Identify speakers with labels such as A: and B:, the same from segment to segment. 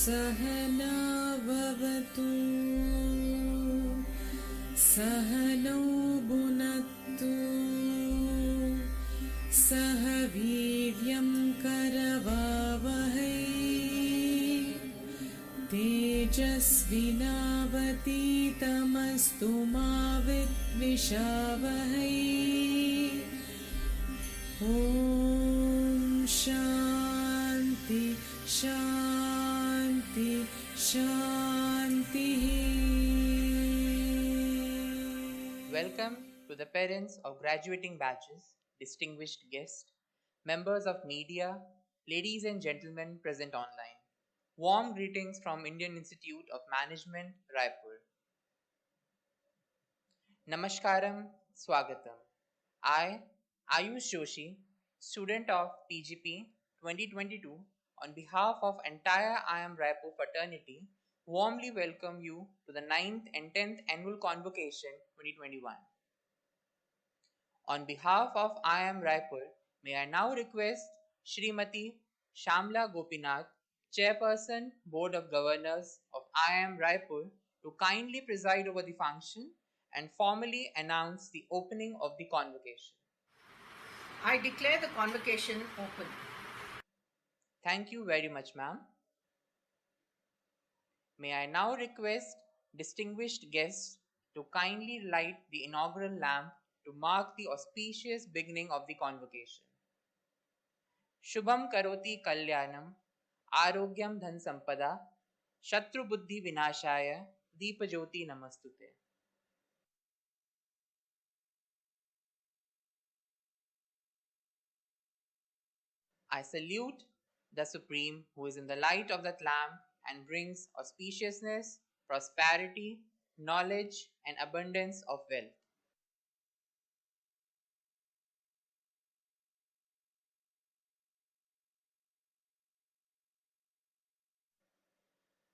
A: सहना भवतु सहनौ भुनक्तु सह वीर्यं करवावहै तेजस्विनावतीतमस्तु मा विद्विषावहै ॐ शान्ति शान्ति शान्तिः.
B: Welcome to the parents of graduating batches, distinguished guests, members of media, ladies and gentlemen present online. Warm greetings from Indian Institute of Management, Raipur. Namaskaram, Swagatam. I, Ayush Joshi, student of PGP 2022, on behalf of entire IIM Raipur fraternity, warmly welcome you to the 9th and 10th Annual Convocation 2021. On behalf of IIM Raipur, may I now request Shrimati Shamla Gopinath, Chairperson, Board of Governors of IIM Raipur, to kindly preside over the function and formally announce the opening of the convocation.
C: I declare the convocation open.
B: Thank you very much, ma'am. May I now request distinguished guests to kindly light the inaugural lamp to mark the auspicious beginning of the convocation. Shubham karoti kalyanam, arogyam dhan sampada, shatru buddhi vinashaya, deepajoti namastute. I salute the Supreme who is in the light of that lamp and brings auspiciousness, prosperity, knowledge, and abundance of wealth.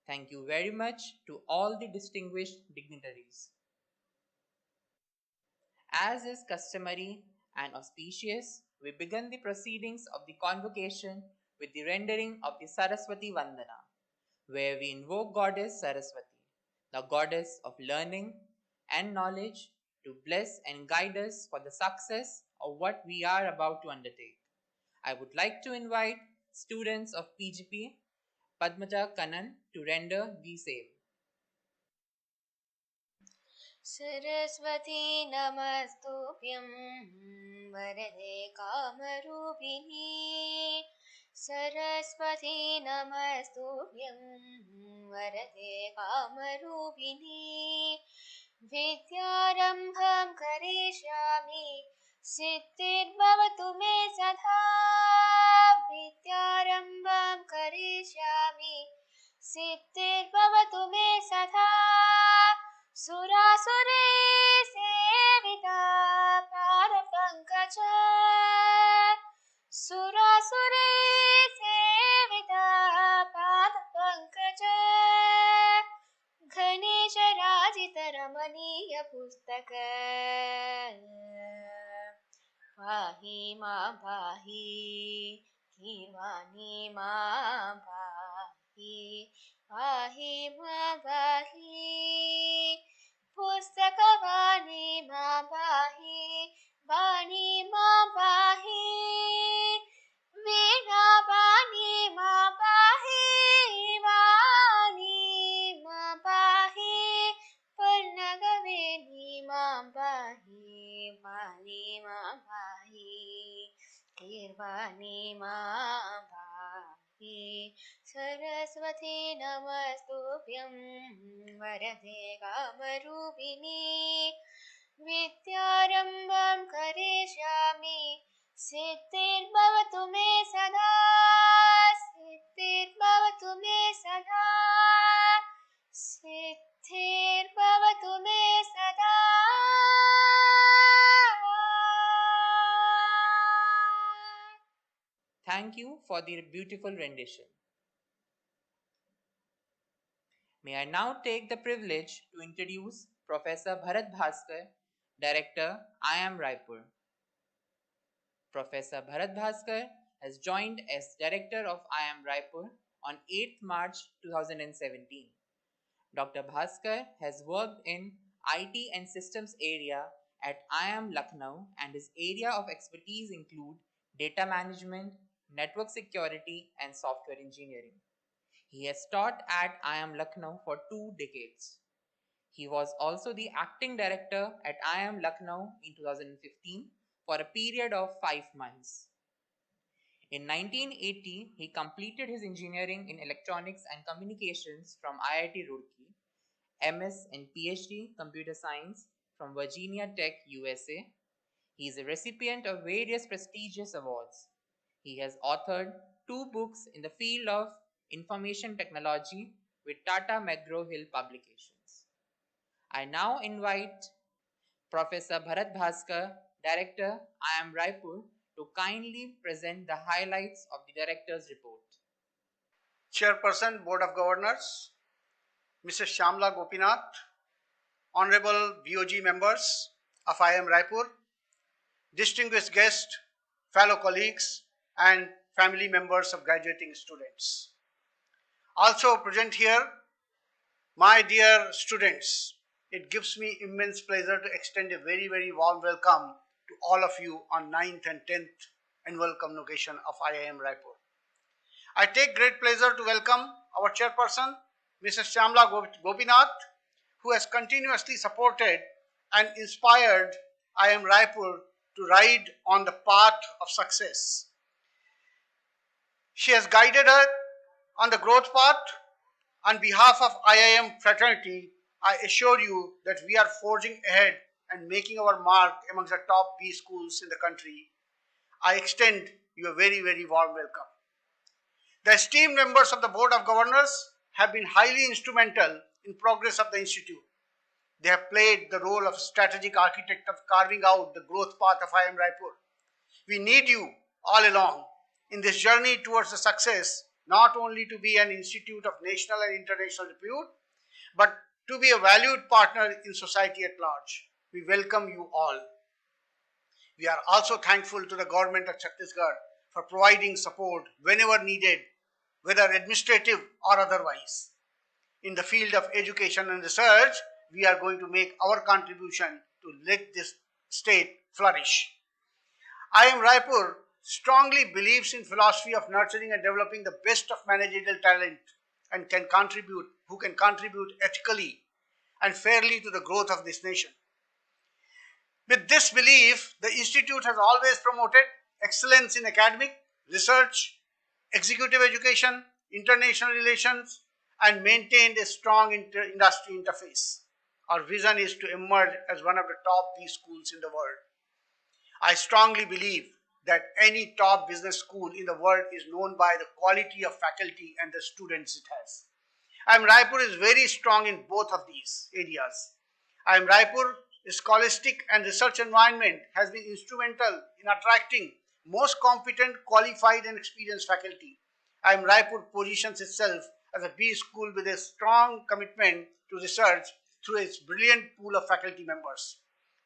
B: Thank you very much to all the distinguished dignitaries. As is customary and auspicious, we begin the proceedings of the convocation with the rendering of the Saraswati Vandana, where we invoke Goddess Saraswati, the goddess of learning and knowledge, to bless and guide us for the success of what we are about to undertake. I would like to invite students of PGP Padmaja Kannan to render the same.
D: Saraswati नमस्तुभ्यं वरदे कामरूपिणी सरस्वती नमस्तुभ्यं वरदे कामरूपिणी विद्यारम्भं करिष्यामि सिद्धिर्भवतु मे सदा विद्यारम्भं करिष्यामि सिद्धिर्भवतु मे सदा सुरासुरे सेविता पादपङ्कज सुरासुरे सेविता पादपङ्कज गणेशराजितरमणीय पुस्तक पाहि मां पाहि कीर्वाणि मां पाहि पाहि मां पाहि पुस्तकवाणी मां पाहि वाणी मां पाहि वीणावाणी मां पाहि वाणी मां पाहि पर्णगवेणी मां पाहि वाणी मां पाहि कीर्वाणी मां पाहि सरस्वती नमस्तुभ्यं वरदे कामरूपिणी विद्यारम्भं करिष्यामि सिद्धिर्भवतु मे सदा सिद्धिर्भवतु मे सदा सिद्धिर्भवतु मे सदा.
B: Thank you for the beautiful rendition. May I now take the privilege to introduce Professor Bharat Bhaskar, Director, IIM Raipur. Professor Bharat Bhaskar has joined as Director of IIM Raipur on 8th March 2017. Dr. Bhaskar has worked in IT and systems area at IIM Lucknow, and his area of expertise include data management, network security, and software engineering. He has taught at IIM Lucknow for 2 decades. He was also the acting director at IIM Lucknow in 2015 for a period of 5 months. In 1980, he completed his engineering in electronics and communications from IIT Roorkee, MS and PhD Computer Science from Virginia Tech, USA. He is a recipient of various prestigious awards. He has authored 2 books in the field of information technology with Tata McGraw-Hill Publications. I now invite Professor Bharat Bhaskar, Director, IIM Raipur, to kindly present the highlights of the Director's report.
E: Chairperson, Board of Governors, Mrs. Shamla Gopinath, Honorable BOG members of IIM Raipur, distinguished guests, fellow colleagues, and family members of graduating students. Also present here, my dear students, it gives me immense pleasure to extend a very, very warm welcome to all of you on 9th and 10th annual convocation of IIM Raipur. I take great pleasure to welcome our chairperson, Mrs. Shamla Gopinath, who has continuously supported and inspired IIM Raipur to ride on the path of success. She has guided us on the growth path. On behalf of IIM fraternity, I assure you that we are forging ahead and making our mark amongst the top B schools in the country. I extend you a very, very warm welcome. The esteemed members of the Board of Governors have been highly instrumental in progress of the institute. They have played the role of strategic architect of carving out the growth path of IIM Raipur. We need you all along in this journey towards the success, not only to be an institute of national and international repute, but to be a valued partner in society at large. We welcome you all. We are also thankful to the government of Chhattisgarh for providing support whenever needed, whether administrative or otherwise. In the field of education and research, we are going to make our contribution to let this state flourish. IIM Raipur strongly believes in philosophy of nurturing and developing the best of managerial talent and who can contribute ethically and fairly to the growth of this nation. With this belief, the institute has always promoted excellence in academic, research, executive education, international relations, and maintained a strong industry interface. Our vision is to emerge as one of the top B schools in the world. I strongly believe that any top business school in the world is known by the quality of faculty and the students it has. IIM Raipur is very strong in both of these areas. IIM Raipur, scholastic and research environment has been instrumental in attracting most competent, qualified and experienced faculty. IIM Raipur positions itself as a B school with a strong commitment to research through its brilliant pool of faculty members.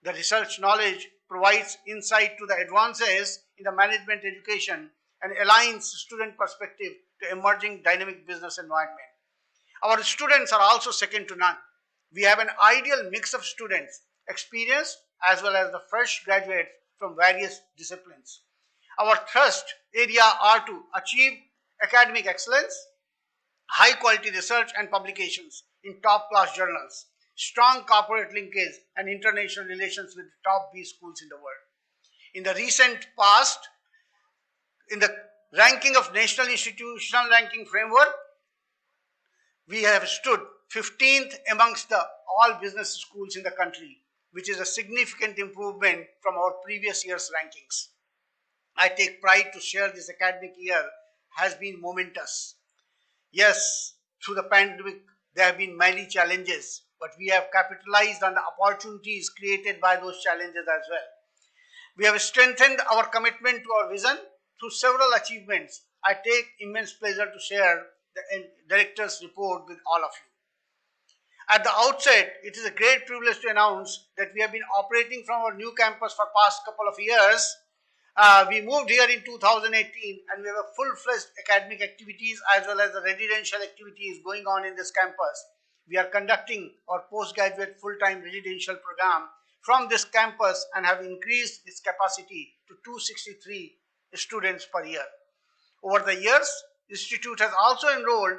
E: The research knowledge provides insight to the advances in the management education and aligns student perspective to emerging dynamic business environment. Our students are also second to none. We have an ideal mix of students, experienced as well as the fresh graduates from various disciplines. Our thrust area are to achieve academic excellence, high quality research and publications in top class journals, strong corporate linkage and international relations with the top B schools in the world. In the recent past, in the ranking of National Institutional Ranking Framework, we have stood 15th amongst the all business schools in the country, which is a significant improvement from our previous year's rankings. I take pride to share this academic year has been momentous. Yes, through the pandemic, there have been many challenges, but we have capitalized on the opportunities created by those challenges as well. We have strengthened our commitment to our vision through several achievements. I take immense pleasure to share the director's report with all of you. At the outset, it is a great privilege to announce that we have been operating from our new campus for past couple of years We moved here in 2018 and we have a full-fledged academic activities as well as the residential activities going on in this campus. We are conducting our postgraduate full-time residential program from this campus and have increased its capacity to 263 students per year. Over the years, the Institute has also enrolled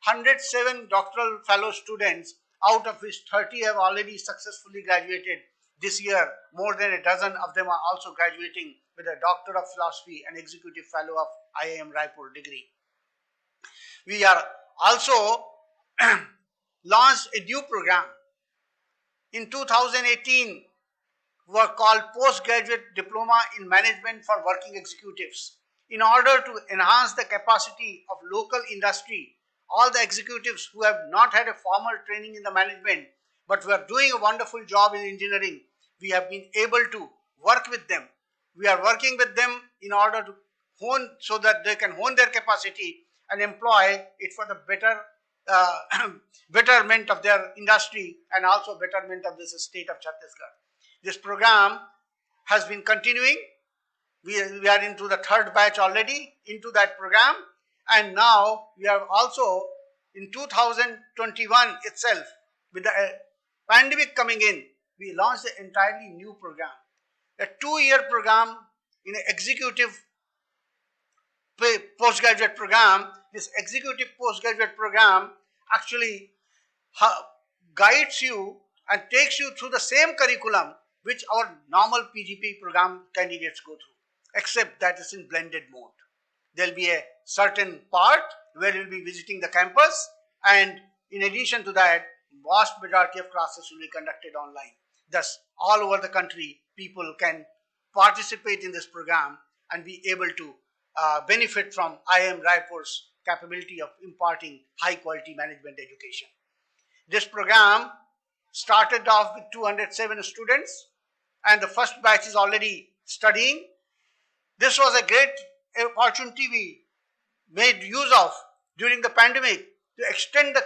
E: 107 doctoral fellow students, out of which 30 have already successfully graduated. This year, more than a dozen of them are also graduating with a Doctor of Philosophy and Executive Fellow of IIM Raipur degree. We are also launched a new program. In 2018, were called Postgraduate Diploma in Management for Working Executives. In order to enhance the capacity of local industry, all the executives who have not had a formal training in the management but were doing a wonderful job in engineering, we have been able to work with them. We are working with them in order to hone so that they can hone their capacity and employ it for the betterment of their industry and also betterment of this state of Chhattisgarh. This program has been continuing. We are into the third batch already into that program, and now we are also in 2021 itself, with the pandemic coming in, we launched an entirely new program, a 2-year program in an executive postgraduate program. This executive postgraduate program actually guides you and takes you through the same curriculum which our normal PGP program candidates go through, except that is in blended mode. There will be a certain part where you will be visiting the campus, and in addition to that, vast majority of classes will be conducted online. Thus, all over the country, people can participate in this program and be able to benefit from IIM Raipur's capability of imparting high quality management education. This program started off with 207 students, and the first batch is already studying. This was a great opportunity we made use of during the pandemic to extend the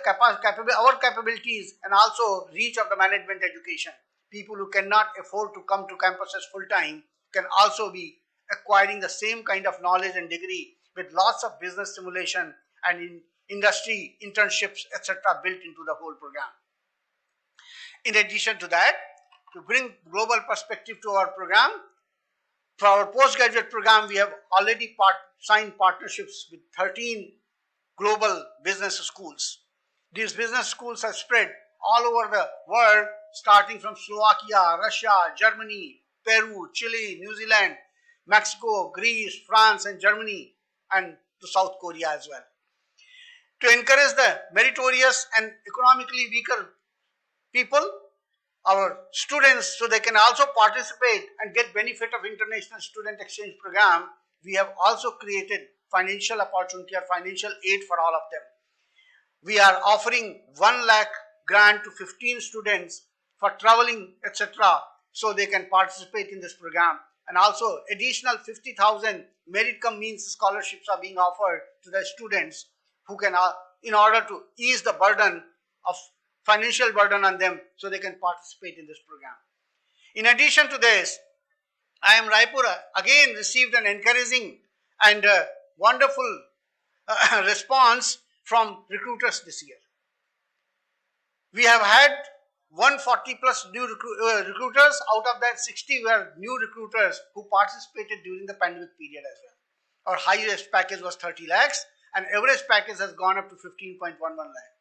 E: our capabilities and also reach of the management education. People who cannot afford to come to campuses full time can also be acquiring the same kind of knowledge and degree with lots of business simulation and in industry internships, etc., built into the whole program. In addition to that, to bring global perspective to our program, for our postgraduate program, we have already signed partnerships with 13 global business schools. These business schools are spread all over the world, starting from Slovakia, Russia, Germany, Peru, Chile, New Zealand, Mexico, Greece, France, and Germany, and to South Korea as well. To encourage the meritorious and economically weaker people, our students, so they can also participate and get benefit of international student exchange program, we have also created financial opportunity or financial aid for all of them. We are offering 1 lakh grant to 15 students for traveling, etc., so they can participate in this program. And also additional 50,000 merit cum means scholarships are being offered to the students who can, in order to ease the burden of financial burden on them, so they can participate in this program. In addition to this, IIM Raipur again received an encouraging and wonderful response from recruiters this year. We have had 140 plus new recruiters. Out of that, 60 were new recruiters who participated during the pandemic period as well. Our highest package was 30 lakhs and average package has gone up to 15.11 lakh.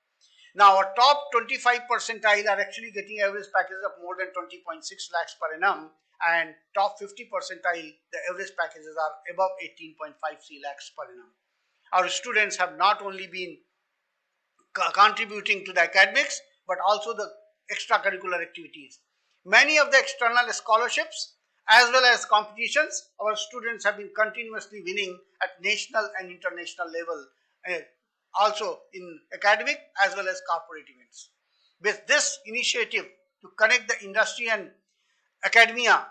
E: Now, our top 25 percentile are actually getting average packages of more than 20.6 lakhs per annum, and top 50 percentile, the average packages are above 18.53 lakhs per annum. Our students have not only been contributing to the academics, but also the extracurricular activities. Many of the external scholarships as well as competitions, our students have been continuously winning at national and international level, also in academic as well as corporate events. With this initiative to connect the industry and academia,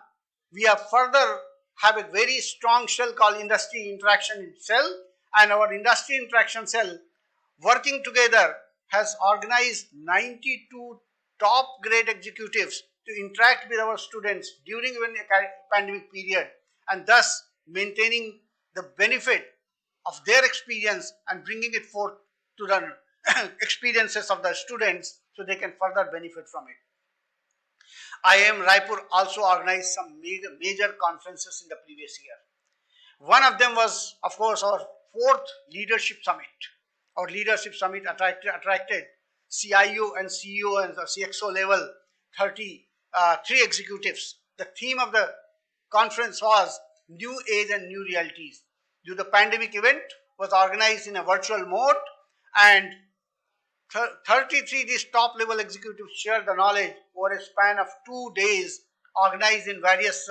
E: we have further have a very strong cell called Industry Interaction Cell, and our Industry Interaction Cell working together has organized 92 top grade executives to interact with our students during the pandemic period, and thus maintaining the benefit of their experience and bringing it forth to the experiences of the students so they can further benefit from it. IIM Raipur also organized some major conferences in the previous year. One of them was, of course, our fourth leadership summit. Our leadership summit attracted CIO and CEO and the CXO level 33 executives. The theme of the conference was New Age and New Realities. Due to the pandemic event was organized in a virtual mode, and 33 these top level executives shared the knowledge over a span of 2 days, organized in various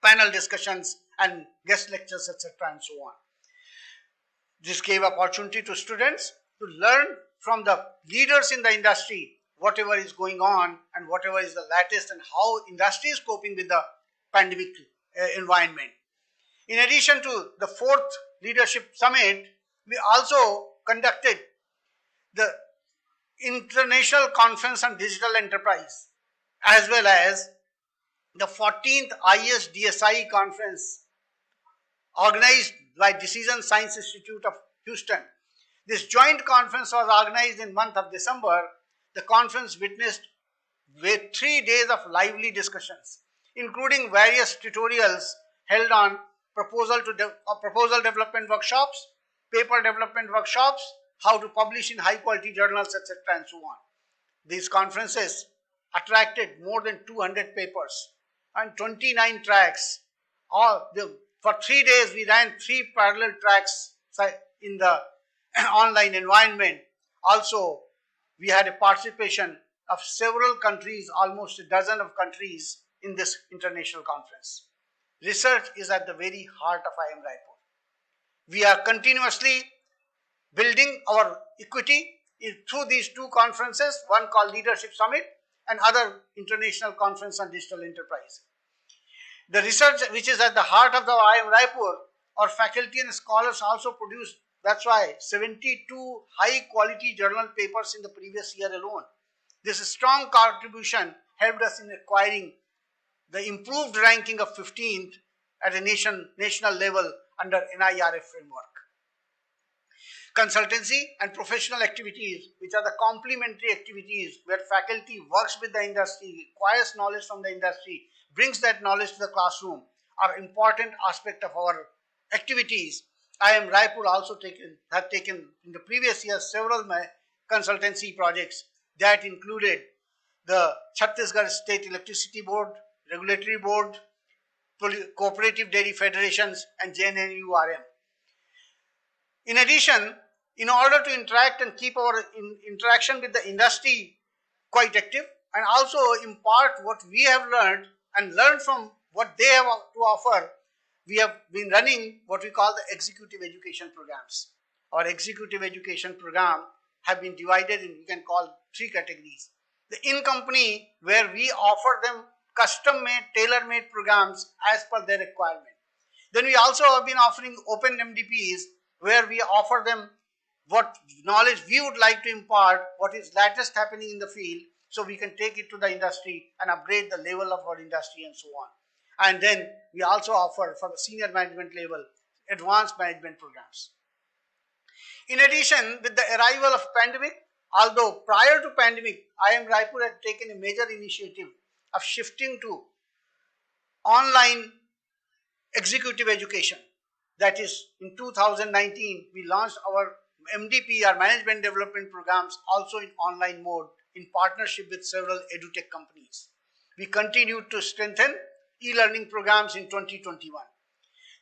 E: panel discussions and guest lectures, etc. and so on. This gave opportunity to students to learn from the leaders in the industry whatever is going on and whatever is the latest and how industry is coping with the pandemic environment. In addition to the fourth leadership summit, we also conducted the International Conference on Digital Enterprise as well as the 14th ISDSI conference organized by Decision Science Institute of Houston. This joint conference was organized in month of December. The conference witnessed 3 days of lively discussions, including various tutorials held on proposal development workshops, paper development workshops, how to publish in high quality journals, etc. and so on. These conferences attracted more than 200 papers and 29 tracks. For 3 days we ran 3 parallel tracks in the online environment. Also, we had a participation of several countries, almost a dozen of countries in this international conference. Research is at the very heart of IIM Raipur. We are continuously building our equity through these 2 conferences, one called Leadership Summit and other international conference on digital enterprise. The research which is at the heart of the IIM Raipur, our faculty and scholars also produced, that's why 72 high quality journal papers in the previous year alone. This strong contribution helped us in acquiring the improved ranking of 15th at a national level under NIRF framework. Consultancy and professional activities, which are the complementary activities where faculty works with the industry, acquires knowledge from the industry, brings that knowledge to the classroom, are important aspect of our activities. IIM Raipur also have taken in the previous year several consultancy projects that included the Chhattisgarh State Electricity Board, Regulatory Board, Cooperative Dairy Federations and JNNURM. In addition, in order to interact and keep our interaction with the industry quite active and also impart what we have learned and learn from what they have to offer, we have been running what we call the executive education programs. Our executive education program have been divided in, we can call 3 categories. The in-company, where we offer them custom-made, tailor-made programs as per their requirement. Then we also have been offering open MDPs, where we offer them what knowledge we would like to impart, what is latest happening in the field, so we can take it to the industry and upgrade the level of our industry and so on. And then we also offer for the senior management level, advanced management programs. In addition, with the arrival of pandemic, although prior to pandemic, IIM Raipur had taken a major initiative of shifting to online executive education. That is, in 2019, we launched our MDP, our management development programs, also in online mode in partnership with several edutech companies. We continued to strengthen e-learning programs in 2021.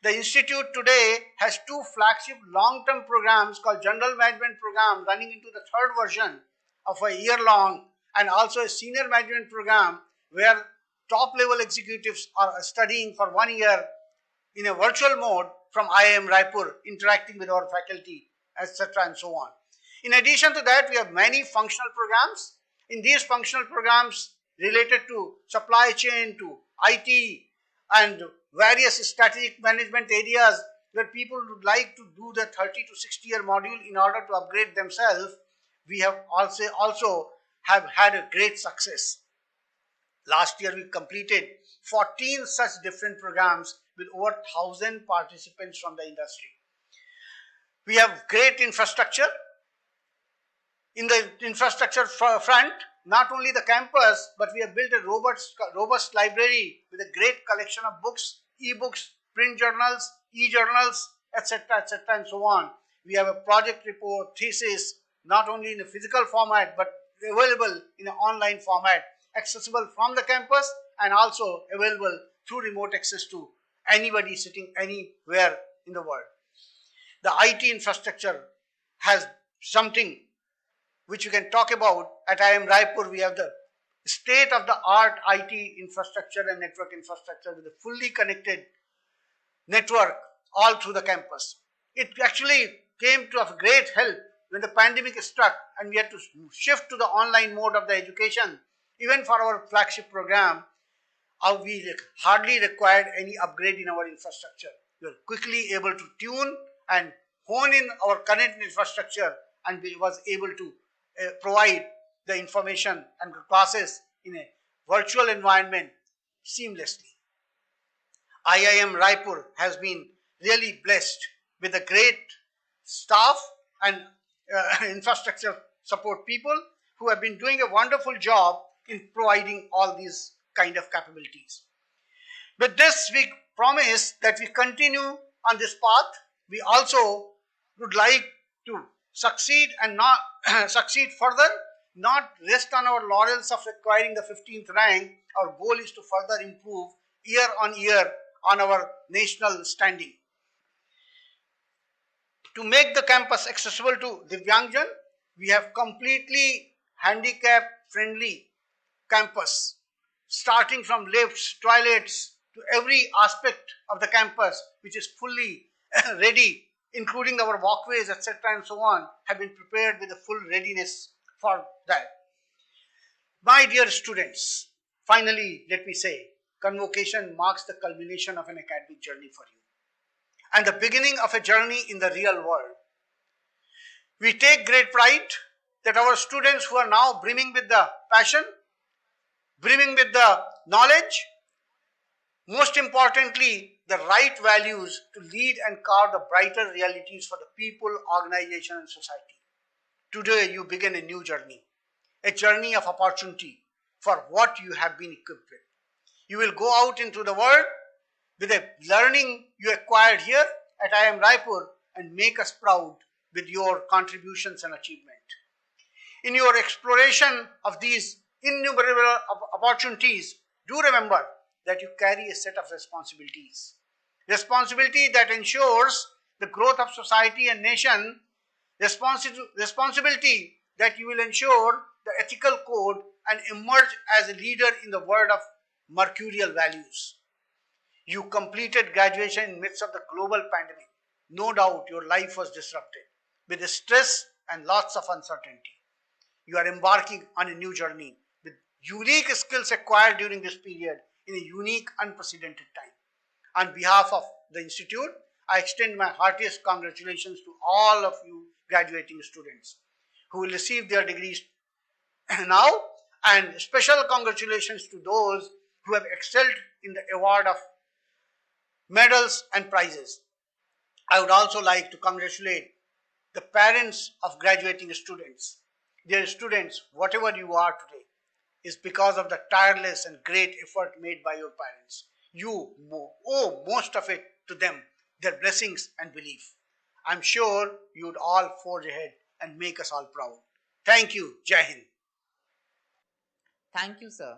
E: The institute today has 2 flagship long-term programs called General Management Program, running into the 3rd version of a year-long, and also a senior management program where top-level executives are studying for 1 year in a virtual mode from IIM Raipur, interacting with our faculty, etc. and so on. In addition to that, we have many functional programs. In these functional programs related to supply chain, to IT, and various strategic management areas where people would like to do the 30 to 60 year module in order to upgrade themselves, we have also have had a great success. Last year we completed 14 such different programs with over 1,000 participants from the industry. We have great infrastructure. In the infrastructure front, not only the campus, but we have built a robust library with a great collection of books, e-books, print journals, e-journals, etc., and so on. We have a project report, thesis, not only in a physical format, but available in an online format, accessible from the campus and also available through remote access to anybody sitting anywhere in the world. The IT infrastructure has something which we can talk about. At IIM Raipur, we have the state-of-the-art IT infrastructure and network infrastructure with a fully connected network all through the campus. It actually came to of great help when the pandemic struck and we had to shift to the online mode of the education. Even for our flagship program, we hardly required any upgrade in our infrastructure. We were quickly able to tune and hone in our current infrastructure, and we was able to provide the information and classes in a virtual environment seamlessly. IIM Raipur has been really blessed with a great staff and infrastructure support people who have been doing a wonderful job in providing all these kind of capabilities. With this, we promise that we continue on this path. We also would like to succeed and not succeed further, not rest on our laurels of acquiring the 15th rank. Our goal is to further improve year on year on our national standing. To make the campus accessible to Divyangjan, we have completely handicap friendly campus, starting from lifts, toilets, to every aspect of the campus, which is fully ready, including our walkways, etc., and so on, have been prepared with a full readiness for that. My dear students, finally, let me say, convocation marks the culmination of an academic journey for you and the beginning of a journey in the real world. We take great pride that our students who are now brimming with the passion, brimming with the knowledge, most importantly, the right values to lead and carve the brighter realities for the people, organization, and society. Today, you begin a new journey, a journey of opportunity for what you have been equipped with. You will go out into the world with the learning you acquired here at IIM Raipur and make us proud with your contributions and achievement. In your exploration of these innumerable opportunities, do remember that you carry a set of responsibilities. Responsibility that ensures the growth of society and nation, responsibility that you will ensure the ethical code and emerge as a leader in the world of mercurial values. You completed graduation in midst of the global pandemic. No doubt your life was disrupted with the stress and lots of uncertainty. You are embarking on a new journey with unique skills acquired during this period in a unique, unprecedented time. On behalf of the Institute, I extend my heartiest congratulations to all of you graduating students who will receive their degrees now, and special congratulations to those who have excelled in the award of medals and prizes. I would also like to congratulate the parents of graduating students. Dear students, whatever you are today is because of the tireless and great effort made by your parents. You owe most of it to them, their blessings and belief. I'm sure you would all forge ahead and make us all proud. Thank you. Jai Hind.
B: Thank you, sir.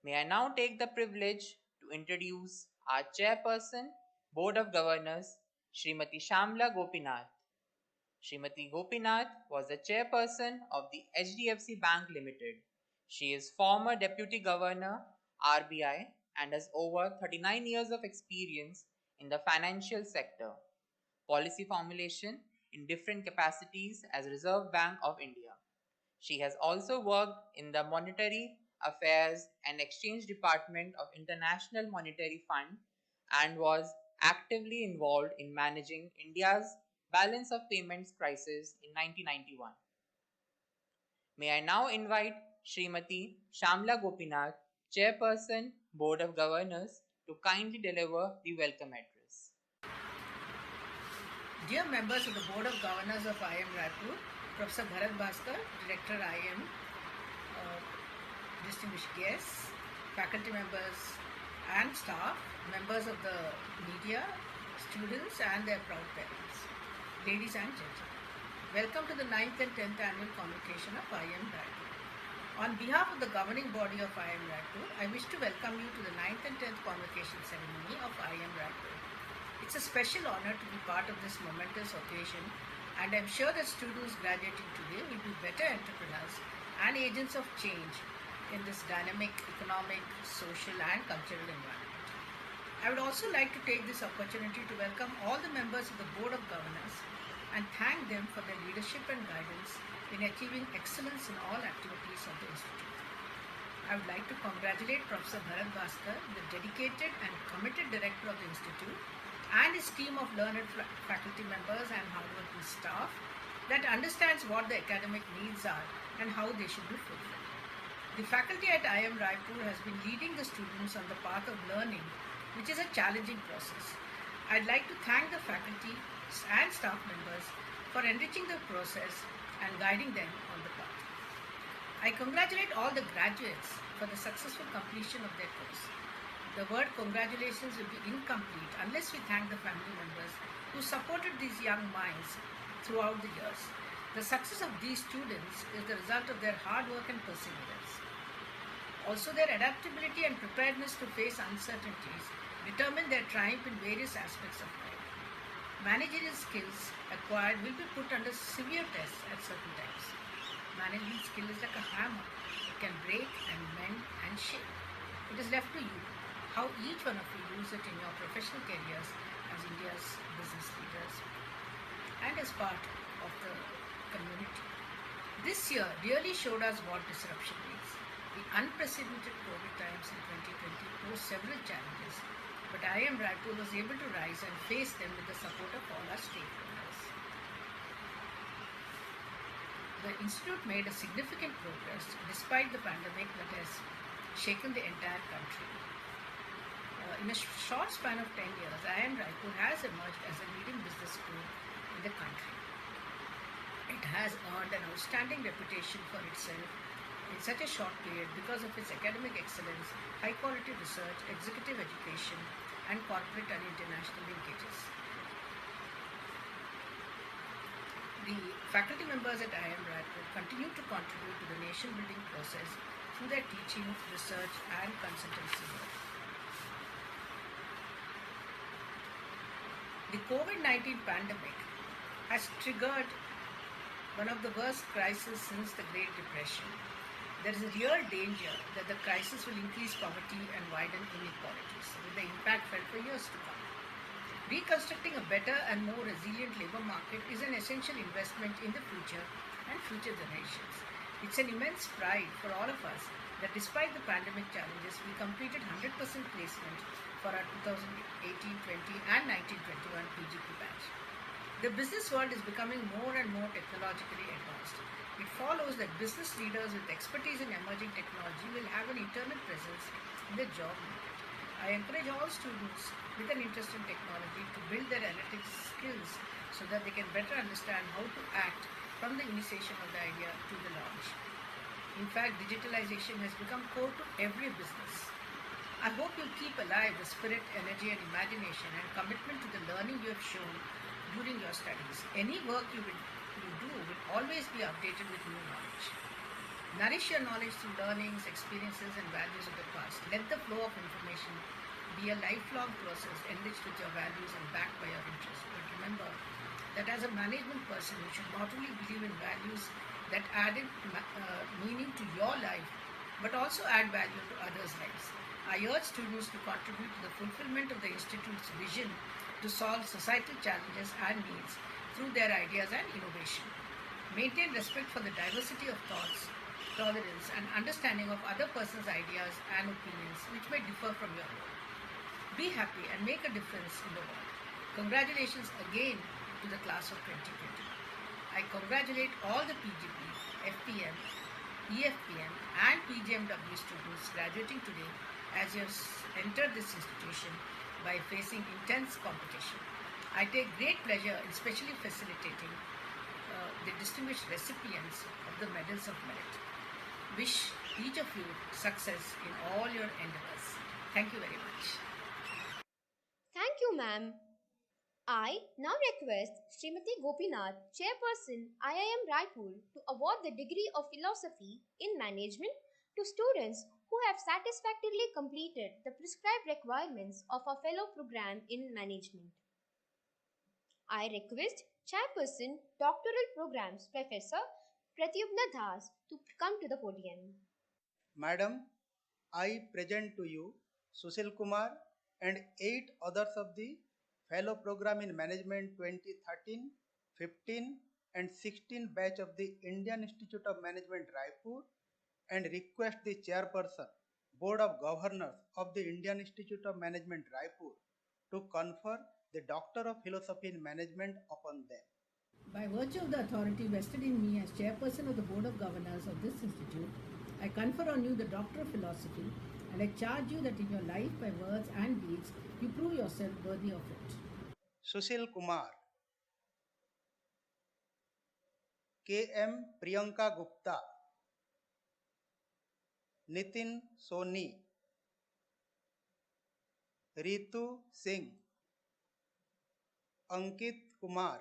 B: May I now take the privilege to introduce our Chairperson, Board of Governors, Srimati Shamla Gopinath. Srimati Gopinath was the Chairperson of the HDFC Bank Limited. She is former Deputy Governor, RBI, and has over 39 years of experience in the financial sector, policy formulation in different capacities as Reserve Bank of India. She has also worked in the Monetary Affairs and Exchange Department of International Monetary Fund and was actively involved in managing India's balance of payments crisis in 1991. May I now invite Srimati Shamla Gopinath, Chairperson, Board of Governors, to kindly deliver the welcome address.
C: Dear members of the Board of Governors of IIM Raipur, Professor Bharat Bhaskar, Director IIM, distinguished guests, faculty members and staff, members of the media, students and their proud parents, ladies and gentlemen. Welcome to the 9th and 10th annual convocation of IIM Raipur. On behalf of the governing body of IIM Raipur, I wish to welcome you to the 9th and 10th convocation ceremony of IIM Raipur. It's a special honor to be part of this momentous occasion, and I'm sure that students graduating today will be better entrepreneurs and agents of change in this dynamic economic, social and cultural environment. I would also like to take this opportunity to welcome all the members of the Board of Governors and thank them for their leadership and guidance in achieving excellence in all activities of the Institute. I would like to congratulate Professor Bharat Bhaskar, the dedicated and committed director of the Institute, and his team of learned faculty members and hardworking staff that understands what the academic needs are and how they should be fulfilled. The faculty at IIM Raipur has been leading the students on the path of learning, which is a challenging process. I'd like to thank the faculty and staff members for enriching the process and guiding them on the path. I congratulate all the graduates for the successful completion of their course. The word congratulations will be incomplete unless we thank the family members who supported these young minds throughout the years. The success of these students is the result of their hard work and perseverance. Also, their adaptability and preparedness to face uncertainties determine their triumph in various aspects of life. Managerial skills acquired will be put under severe tests at certain times. Management skill is like a hammer. It can break and mend and shape. It is left to you how each one of you use it in your professional careers as India's business leaders and as part of the community. This year really showed us what disruption means. The unprecedented COVID times in 2020 posed several challenges, but IIM Raipur was able to rise and face them with the support of all our stakeholders. The Institute made a significant progress despite the pandemic that has shaken the entire country. In a short span of 10 years, IIM Raipur has emerged as a leading business school in the country. It has earned an outstanding reputation for itself in such a short period because of its academic excellence, high quality research, executive education, and corporate and international linkages. The faculty members at IIM Raipur continue to contribute to the nation building process through their teaching, research, and consultancy work. The COVID-19 pandemic has triggered one of the worst crises since the Great Depression. There is a real danger that the crisis will increase poverty and widen inequalities, with the impact felt for years to come. Reconstructing a better and more resilient labor market is an essential investment in the future and future generations. It's an immense pride for all of us that despite the pandemic challenges, we completed 100% placement for our 2018-20 and 19-21 PGP batch. The business world is becoming more and more technologically advanced. It follows that business leaders with expertise in emerging technology will have an internal presence in the job market. I encourage all students with an interest in technology to build their analytics skills so that they can better understand how to act from the initiation of the idea to the launch. In fact, digitalization has become core to every business. I hope you'll keep alive the spirit, energy and imagination and commitment to the learning you have shown during your studies. Any work you do will always be updated with new knowledge. Nourish your knowledge through learnings, experiences and values of the past. Let the flow of information be a lifelong process enriched with your values and backed by your interests. But remember that as a management person, you should not only believe in values that added meaning to your life, but also add value to others' lives. I urge students to contribute to the fulfillment of the Institute's vision to solve societal challenges and needs through their ideas and innovation. Maintain respect for the diversity of thoughts, tolerance and understanding of other persons' ideas and opinions which may differ from your own. Be happy and make a difference in the world. Congratulations again to the class of 2020. I congratulate all the PGP, FPM, EFPM and PGMW students graduating today as you have entered this institution by facing intense competition. I take great pleasure in specially facilitating the distinguished recipients of the Medals of Merit. Wish each of you success in all your endeavors. Thank you very much.
D: Thank you, ma'am. I now request Srimati Gopinath, Chairperson IIM Raipur, to award the degree of Philosophy in Management to students who have satisfactorily completed the prescribed requirements of a fellow program in management. I request Chairperson Doctoral Programs Professor Pratyubna Das to come to the podium.
F: Madam, I present to you Sushil Kumar and 8 others of the Fellow Program in Management 2013, 15 and 16 batch of the Indian Institute of Management Raipur and request the Chairperson, Board of Governors of the Indian Institute of Management Raipur to confer the Doctor of Philosophy in Management upon them.
C: By virtue of the authority vested in me as Chairperson of the Board of Governors of this institute, I confer on you the Doctor of Philosophy and I charge you that in your life, by words and deeds, you prove yourself worthy of it.
F: Sushil Kumar, K.M. Priyanka Gupta, Nitin Soni, Ritu Singh, Ankit Kumar,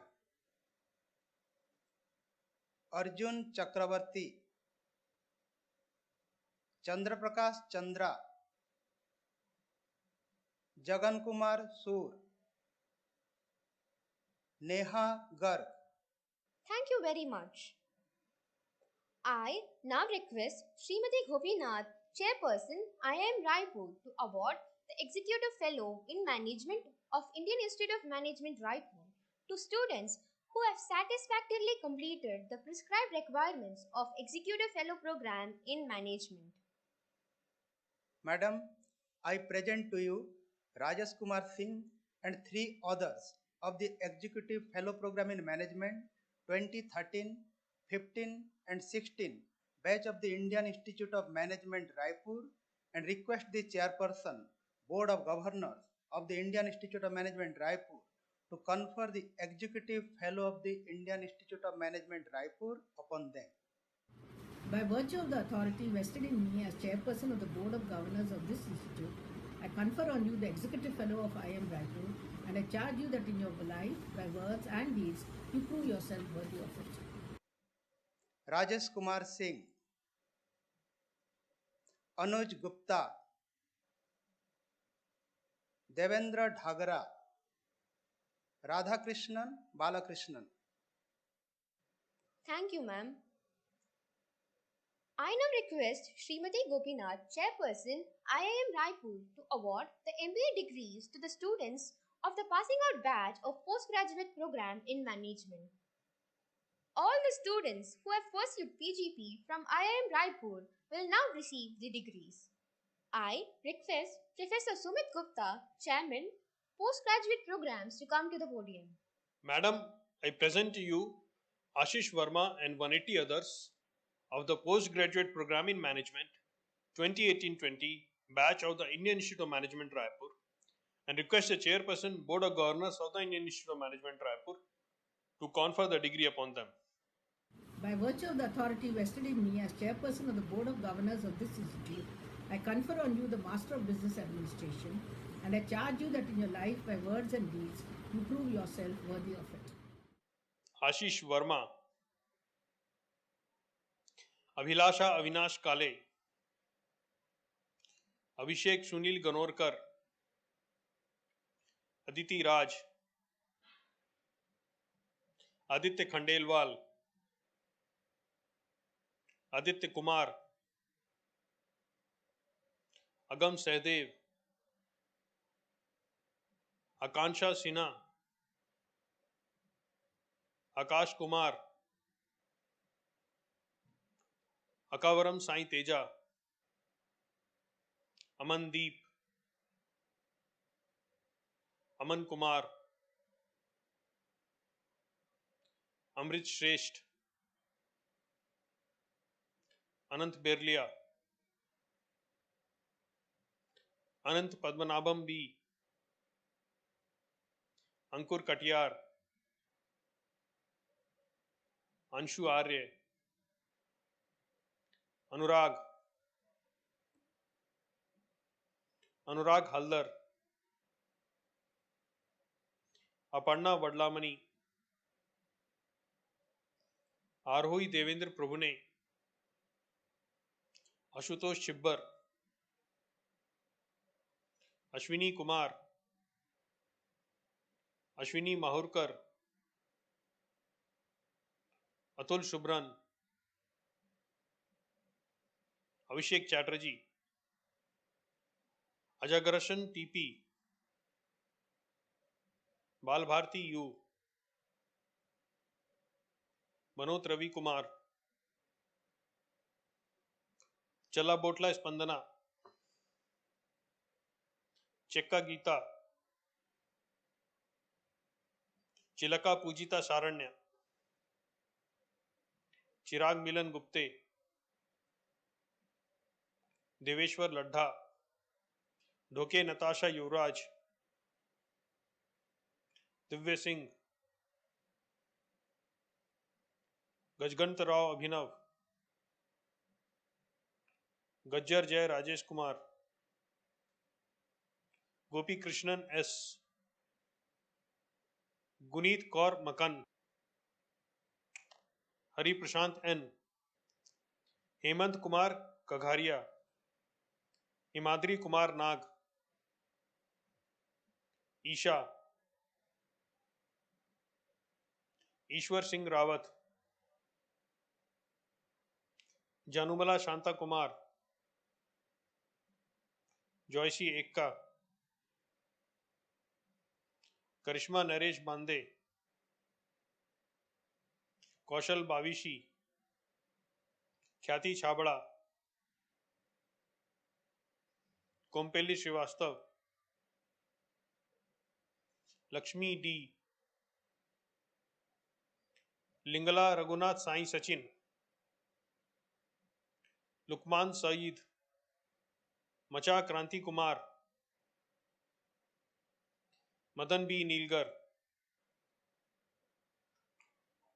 F: Arjun Chakravarti, Chandraprakash Chandra, Jagan Kumar Sur, Neha Garg.
D: Thank you very much. I now request Srimati Gopinath, Chairperson IIM Raipur, to award the Executive Fellow in Management of Indian Institute of Management Raipur to students who have satisfactorily completed the prescribed requirements of Executive Fellow Program in Management.
F: Madam, I present to you Rajesh Kumar Singh and 3 others of the Executive Fellow Program in Management 2013, 15 and 16 batch of the Indian Institute of Management Raipur and request the Chairperson, Board of Governors of the Indian Institute of Management Raipur to confer the Executive Fellow of the Indian Institute of Management Raipur upon them.
C: By virtue of the authority vested in me as Chairperson of the Board of Governors of this institute, I confer on you the Executive Fellow of IIM Raipur and I charge you that in your life, by words and deeds, you prove yourself worthy of it.
F: Rajesh Kumar Singh, Anuj Gupta, Devendra Dhagra, Radhakrishnan Balakrishnan.
D: Thank you, ma'am. I now request Srimati Gopinath, Chairperson IIM Raipur, to award the MBA degrees to the students of the passing out batch of postgraduate program in management. All the students who have pursued PGP from IIM Raipur will now receive the degrees. I request Professor Sumit Gupta, Chairman, Postgraduate Programs, to come to the podium.
G: Madam, I present to you Ashish Verma and 180 others of the Postgraduate Program in Management 2018-20 batch of the Indian Institute of Management Raipur and request the Chairperson, Board of Governors of the Indian Institute of Management Raipur to confer the degree upon them.
C: By virtue of the authority vested in me as Chairperson of the Board of Governors of this institute, I confer on you the Master of Business Administration and I charge you that in your life, by words and deeds, you prove yourself worthy of it.
G: Ashish Verma, Abhilasha Avinash Kale, Abhishek Sunil Ganorkar, Aditi Raj, Aditya Khandelwal, Aditya Kumar, Agam Sehdev, Akansha Sinha, Akash Kumar, Akavaram Sai Teja, Amandeep, Aman Kumar, Amrit Shresht, Anant Berlia, Anant Padmanabham B, Ankur Katiyar, Anshu Arya, Anurag Haldar, Aparna वडलामणि, Aarohi Devendra प्रभुने, Ashutosh Chhibber, Ashwini Kumar, Ashwini Mahurkar, Atul शुभ्रन, Abhishek Chatterjee, अजगरशन TP, बाल Bharti you, Manoj Ravi Kumar, चला बोटला स्पंदना, चेक्का गीता, चिलका पूजिता सारण्य, चिराग मिलन गुप्ते, देवेश्वर लड्ढा, ढोके नताशा युवराज, दिव्य सिंह, गजगंत राव अभिनव, गज्जर जय राजेश कुमार, गोपी Krishnan S, Guneet Kaur मकन, हरि प्रशांत N, Hemant Kumar कघारिया, Himadri Kumar नाग, ईशा, ईश्वर सिंह रावत, जानुमला शांता कुमार, जॉयसी एक्का, करिश्मा नरेश बांदे, कौशल बाविशी, ख्याति Chhabra, कोम्पेली Srivastava, Lakshmi D, लिंगला Raghunath Sai Sachin, Lukman Saeed, मचा क्रांति Kumar, Madan B नीलगर,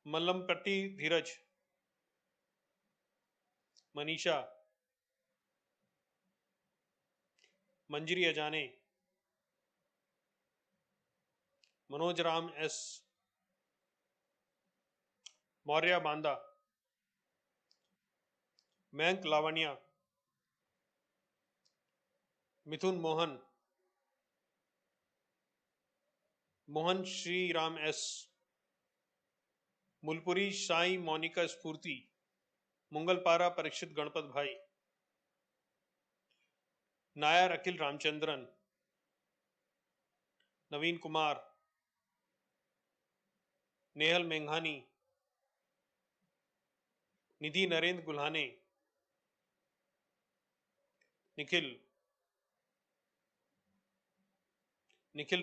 G: मल्लमपट्टी धीरज, मनीषा, मंजरी अजाने, Manoj Ram S, Maurya Banda, Mayank Lavanya, मिथुन Mohan, Mohan Shri Ram S, मुलपुरी Sai Monika स्फूर्ति, मुंगलपारा परीक्षित गणपत भाई, नायर अखिल रामचंद्रन, नवीन कुमार, नेहल मेंघानी, निधि नरेंद्र गुल्हाने, निखिल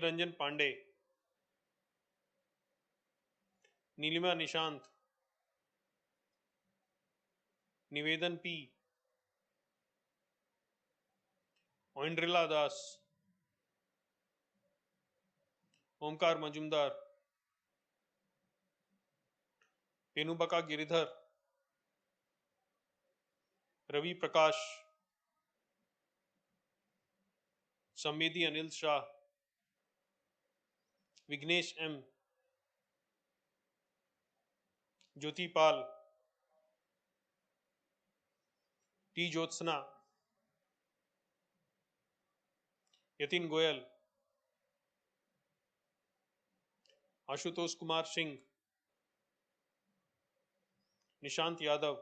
G: रंजन पांडे, नीलिमा निशांत, निवेदन पी, ओइंड्रिला दास, ओमकार मजुमदार, पेनुबका गिरिधर, रवि प्रकाश, संवेदी अनिल शाह, विघ्नेश एम, ज्योति पाल, टी ज्योत्सना, यतिन गोयल, आशुतोष कुमार सिंह, निशांत यादव,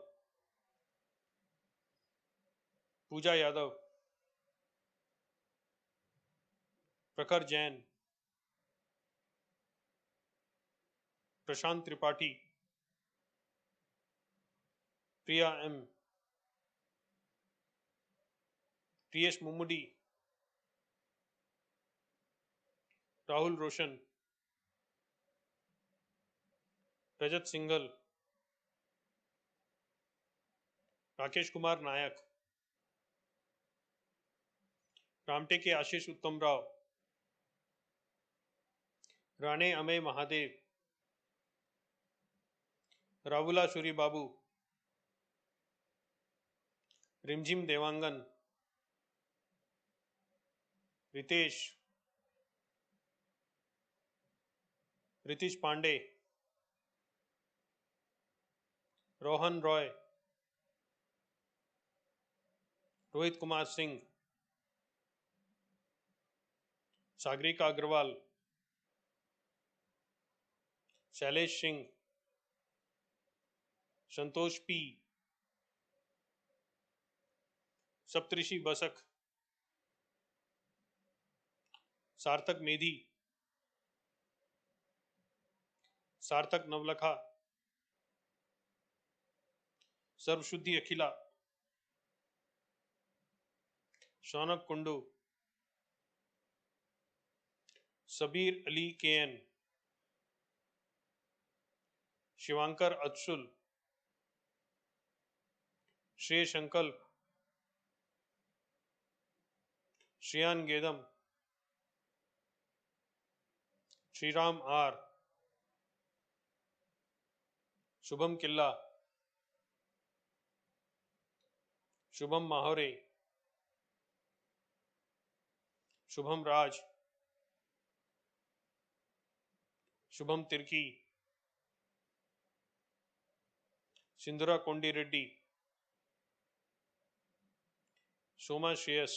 G: पूजा यादव, प्रखर जैन, प्रशांत त्रिपाठी, प्रिया एम, प्रियेश मुम्मुडी, राहुल रोशन, रजत सिंघल, राकेश कुमार नायक, रामटेके आशीष उत्तम राव, राणे अमेय महादेव, रावुला शूरी बाबू, रिमझिम देवांगन, रितेश, रितीश पांडे, रोहन रॉय, रोहित कुमार सिंह, सागरिका अग्रवाल, शैलेश सिंह, संतोष पी, सप्तऋषि बसक, सार्थक मेधी, सार्थक नवलखा, सर्वशुद्धि अखिला, शौनक कुंडू, सबीर अली केएन, शिवांकर अचुल, श्रेय संकल्प, श्रेयान गेदम, श्रीराम आर, शुभम किल्ला, शुभम माहौरे, शुभम राज, शुभम तिर्की, सिंधुरा कोंडी रेड्डी, सोमा श्रेयस,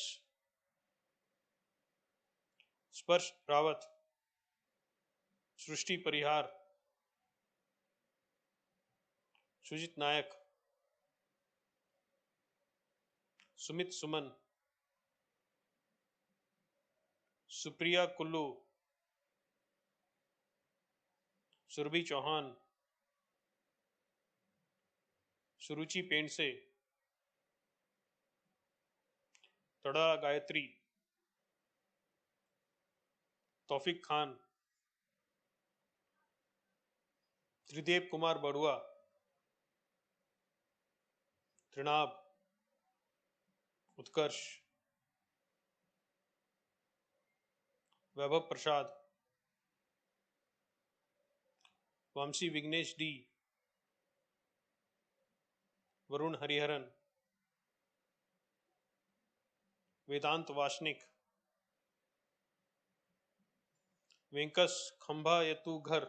G: स्पर्श रावत, सृष्टि परिहार, सुजित नायक, सुमित सुमन, Supriya Kullu, Surabhi Chauhan, Suruchi Pendse, Tada Gayatri, Taufiq Khan, Tridev Kumar Baruah, Trinab, Utkarsh, Vaibhav Prasad, Vamsi Vighnesh D, Varun Hariharan, Vedant Vasnik, Venkas Khambha Yatu Ghar,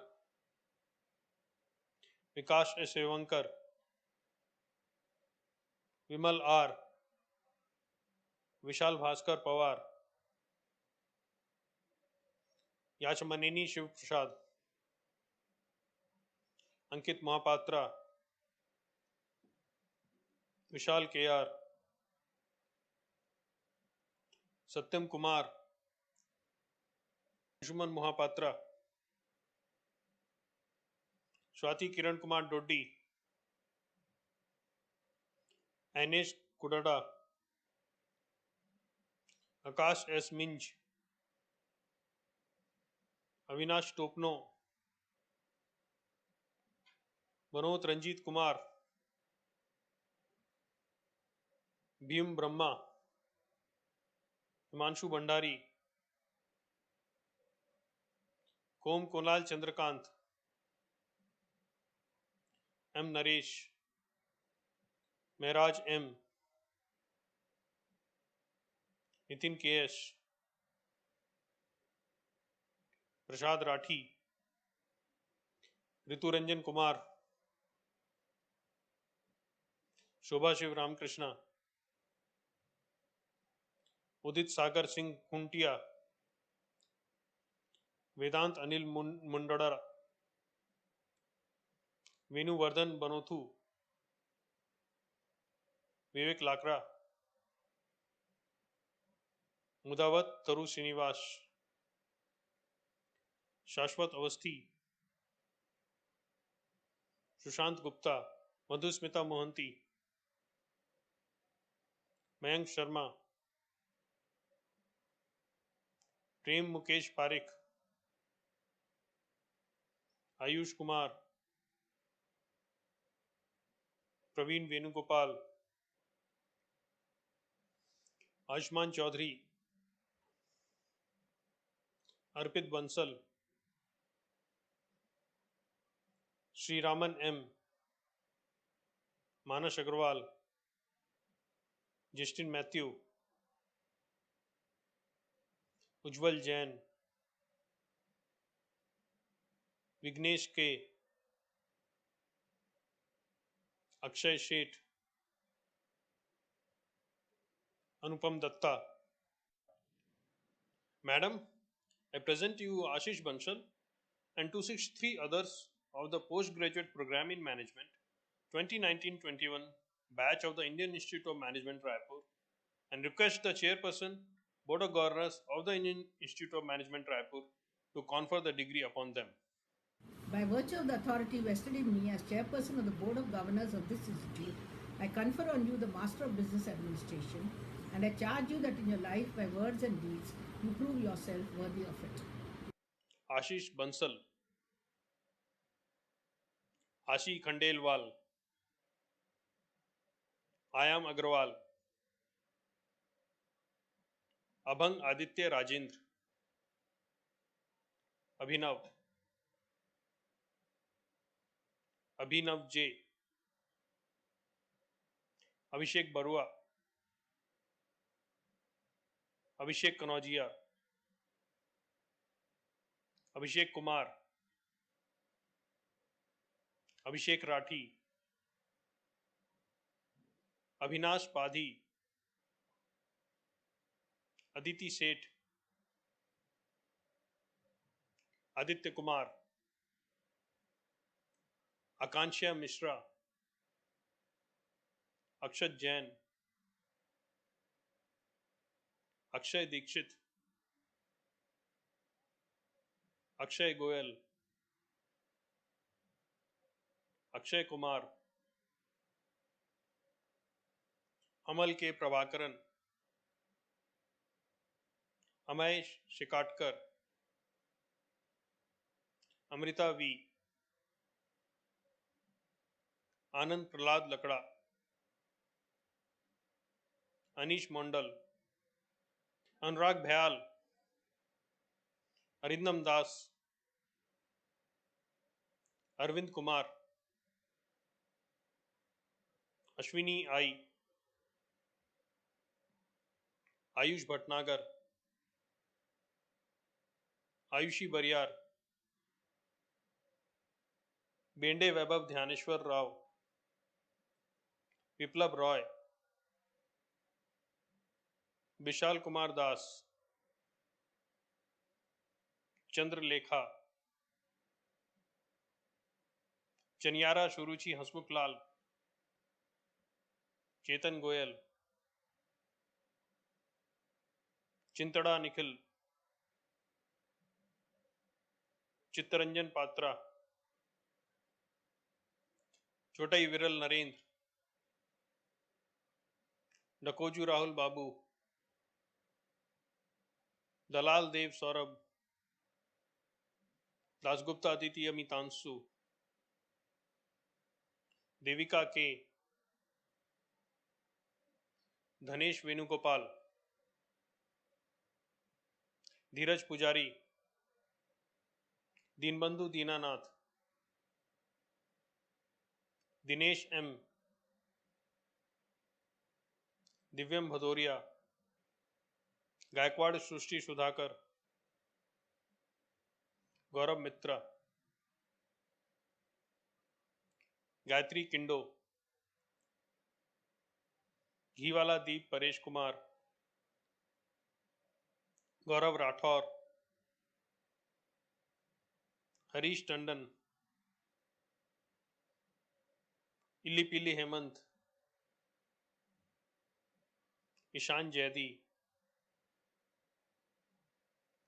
G: Vikas S Evankar, Vimal R, Vishal Bhaskar Pawar, Yachamaneni Shiva Prasad, Ankit Mahapatra, Vishal K R, Satyam Kumar, Anshuman Mahapatra, Swati Kiran Kumar Dodi, Enesh Kudda, Akash S Minz, Avinash Topno, Manoj Ranjit Kumar, Bhim Brahma, Himanshu Bhandari, Kom Kolal Chandrakant, M Naresh, Maharaj M, Nitin के एस, प्रसाद राठी, ऋतुरंजन कुमार, शोभा शिव रामकृष्णा, उदित सागर सिंह कुंटिया, वेदांत अनिल मुंडड़ा, वेणुवर्धन बनोथू, विवेक लाकड़ा, मुदावत तरु श्रीनिवास, शाश्वत अवस्थी, सुशांत गुप्ता, मधुस्मिता मोहंती, मयंक शर्मा, प्रेम मुकेश पारिक, आयुष कुमार, प्रवीण वेणुगोपाल, आयुष्मान चौधरी, अर्पित बंसल, श्रीरामन एम, मानस अग्रवाल, जस्टिन मैथ्यू, उज्जवल जैन, विघ्नेश के, अक्षय शेठ, अनुपम Dutta. Madam, I present to you Ashish Bansal and 263 others of the postgraduate program in management 2019-21 batch of the Indian Institute of Management Raipur and request the chairperson board of governors of the Indian Institute of Management Raipur to confer the degree upon them.
C: By virtue of the authority vested in me as chairperson of the Board of Governors of this institute, I confer on you the Master of Business Administration, and I charge you that in your life, by words and deeds, you prove yourself worthy of it.
G: Ashish Bansal, Ashi Khandelwal, Ayam Agrawal, Abhang Aditya Rajendra, Abhinav, Abhinav J, Abhishek Barua, Abhishek Kanojia, Abhishek Kumar, Abhishek Rathi, Abhinash Padhi, Aditi Seth, Aditya Kumar, Akansha Mishra, Akshat Jain, Akshay Dikshit, Akshay Goyal, Akshay Kumar, अमल के Prabhakaran, अमयेश शिकाटकर, Amrita we, आनंद प्रहलाद लकड़ा, अनीश मंडल, अनुराग भयाल, अरिंदम दास, अरविंद कुमार, अश्विनी आई, आयुष भटनागर, आयुषी बरियार, बेंडे वैभव ध्यानेश्वर राव, विप्लव रॉय, विशाल कुमार दास, चंद्रलेखा, चनियारा सुरुचि हसमुख लाल, चेतन गोयल, चिंतड़ा निखिल, चित्तरंजन पात्रा, छोटाई विरल नरेंद्र, डकोजू राहुल बाबू, दलाल देव सौरभ, दासगुप्ता अतिथि अमितांशु, देविका के, धनेश वेणुगोपाल, धीरज पुजारी, Deenbandhu Dinanath, Dinesh M, दिव्यम भदौरिया, गायकवाड़ सृष्टि सुधाकर, गौरव मित्रा, गायत्री किंडो, घीवाला दीप परेश कुमार, गौरव राठौर, हरीश टंडन, इल्ली पिल्ली हेमंत, ईशान जैदी,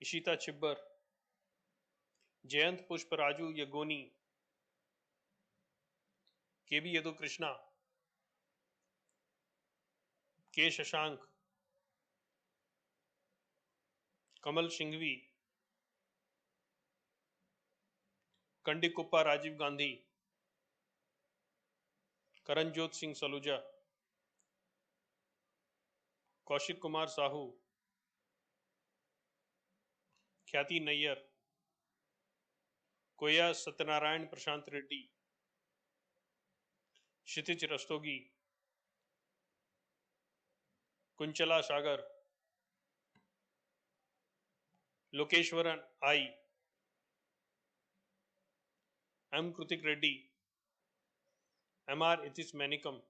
G: इशिता छिब्बर, जयंत पुष्पराजू यगोनी, केबी यदु कृष्णा, के शशांक, कमल Singhvi, कंडिकुप्पा Rajiv Gandhi, Karanjot Singh Saluja, Kaushik Kumar Sahu, Khyati Nayyar, Koya Satyanarayana Prashant Reddy, Kshitij Rastogi, Kunchala Sagar, Lokeshwaran I, M Kritik Reddy, M R Itis Manickam,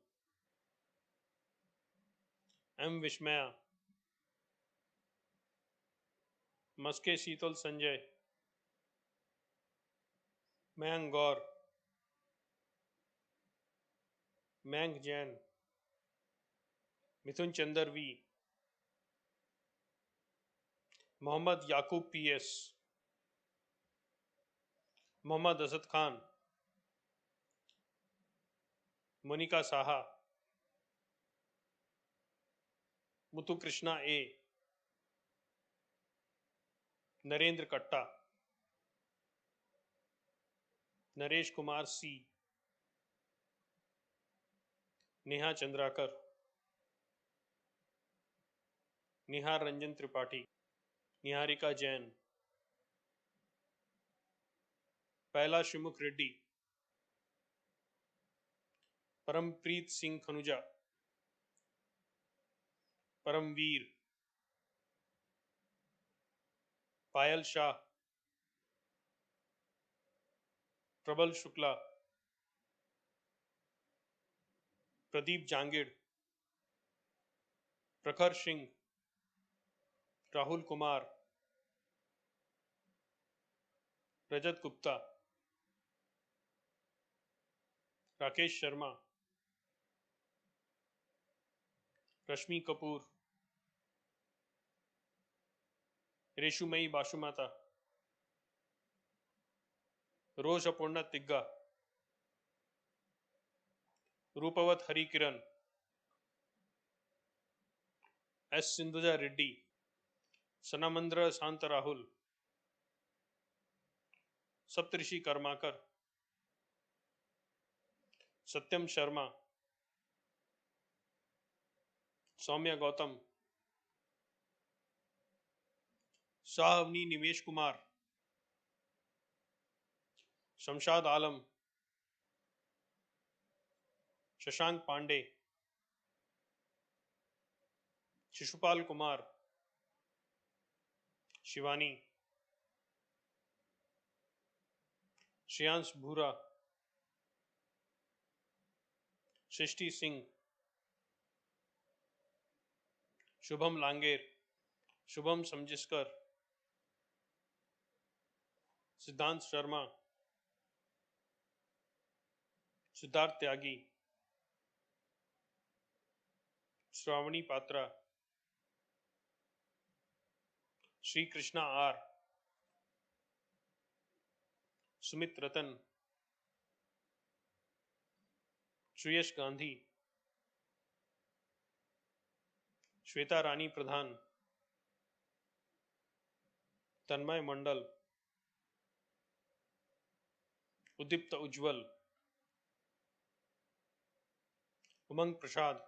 G: M Vismaya, Maske Sheetal Sanjay, Mayank Gaur, Mayank Jain, Mithun Chander V, Mohammed Yakub PS, Mohammed Asad Khan, Monika Saha, Muthu Krishna A, Narendra Katta, Naresh Kumar सी, नेहा चंद्राकर, निहार रंजन त्रिपाठी, निहारिका जैन, पहला शिमुख रेड्डी, परमप्रीत सिंह खनुजा, परमवीर, पायल शाह, प्रबल शुक्ला, प्रदीप जांगिड़, प्रखर सिंह, राहुल कुमार, रजत गुप्ता, राकेश शर्मा, रश्मि कपूर, रेशुमयी बाशुमाता, रोज अपूर्णा तिग्गा, रूपवत हरिकिरण, एस सिंधुजा रेड्डी, सनामंद्र शांत राहुल, सप्तऋषि कर्माकर, सत्यम शर्मा, सौम्या गौतम, शाहवनी निवेश कुमार, शमशाद आलम, शशांक पांडे, शिशुपाल कुमार, शिवानी, श्रेयांश भूरा, सृष्टि Singh, Shubham लांगेर, Shubham Samjiskar, Siddhant Sharma, Siddharth Tyagi, Shravani Patra, Shri Krishna R, Sumit Ratan, Shreyas Gandhi, Shweta Rani Pradhan, Tanmay Mandal, Udipt Ujjwal, Umang Prasad,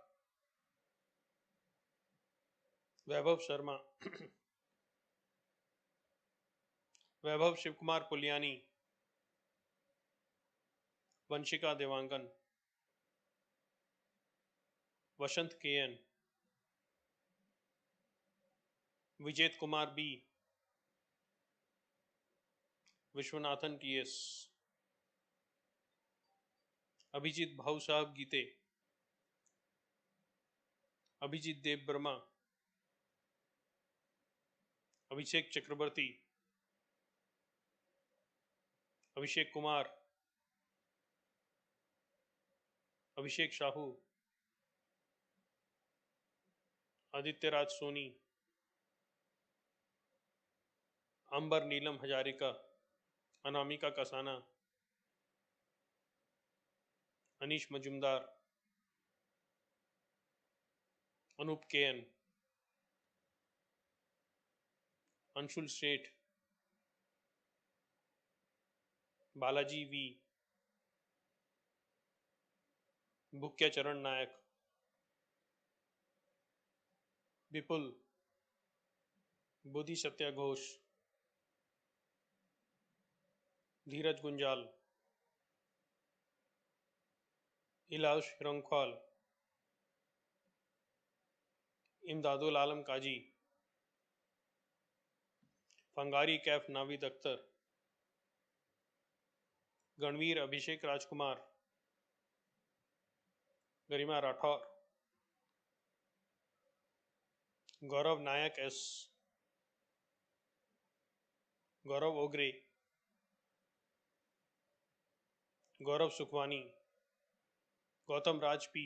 G: Vaibhav Sharma, Vaibhav Shivkumar Puliyani, Vanshika Dewangan, Vasant KN, Vijet Kumar B, Vishwanathan TS, Abhijit Bhau Saheb Gite, Abhijit Dev Verma, Abhishek Chakraborty, Abhishek Kumar, Abhishek Sahu, Aditya Raj Soni, Amber Neelam Hazarika, Anamika Kasana, Anish Majumdar, Anoop KN, Anshul Seth, Balaji V, Bhukya चरण नायक, विपुल, बोधि सत्या घोष, धीरज गुंजाल, इलाश हिरंख्वाल, इमदादुल आलम काजी, फंगारी कैफ नावीद अख्तर, गणवीर अभिषेक राजकुमार, गरिमा राठौर, गौरव नायक एस, गौरव ओगरे, गौरव सुखवानी, गौतम राज पी,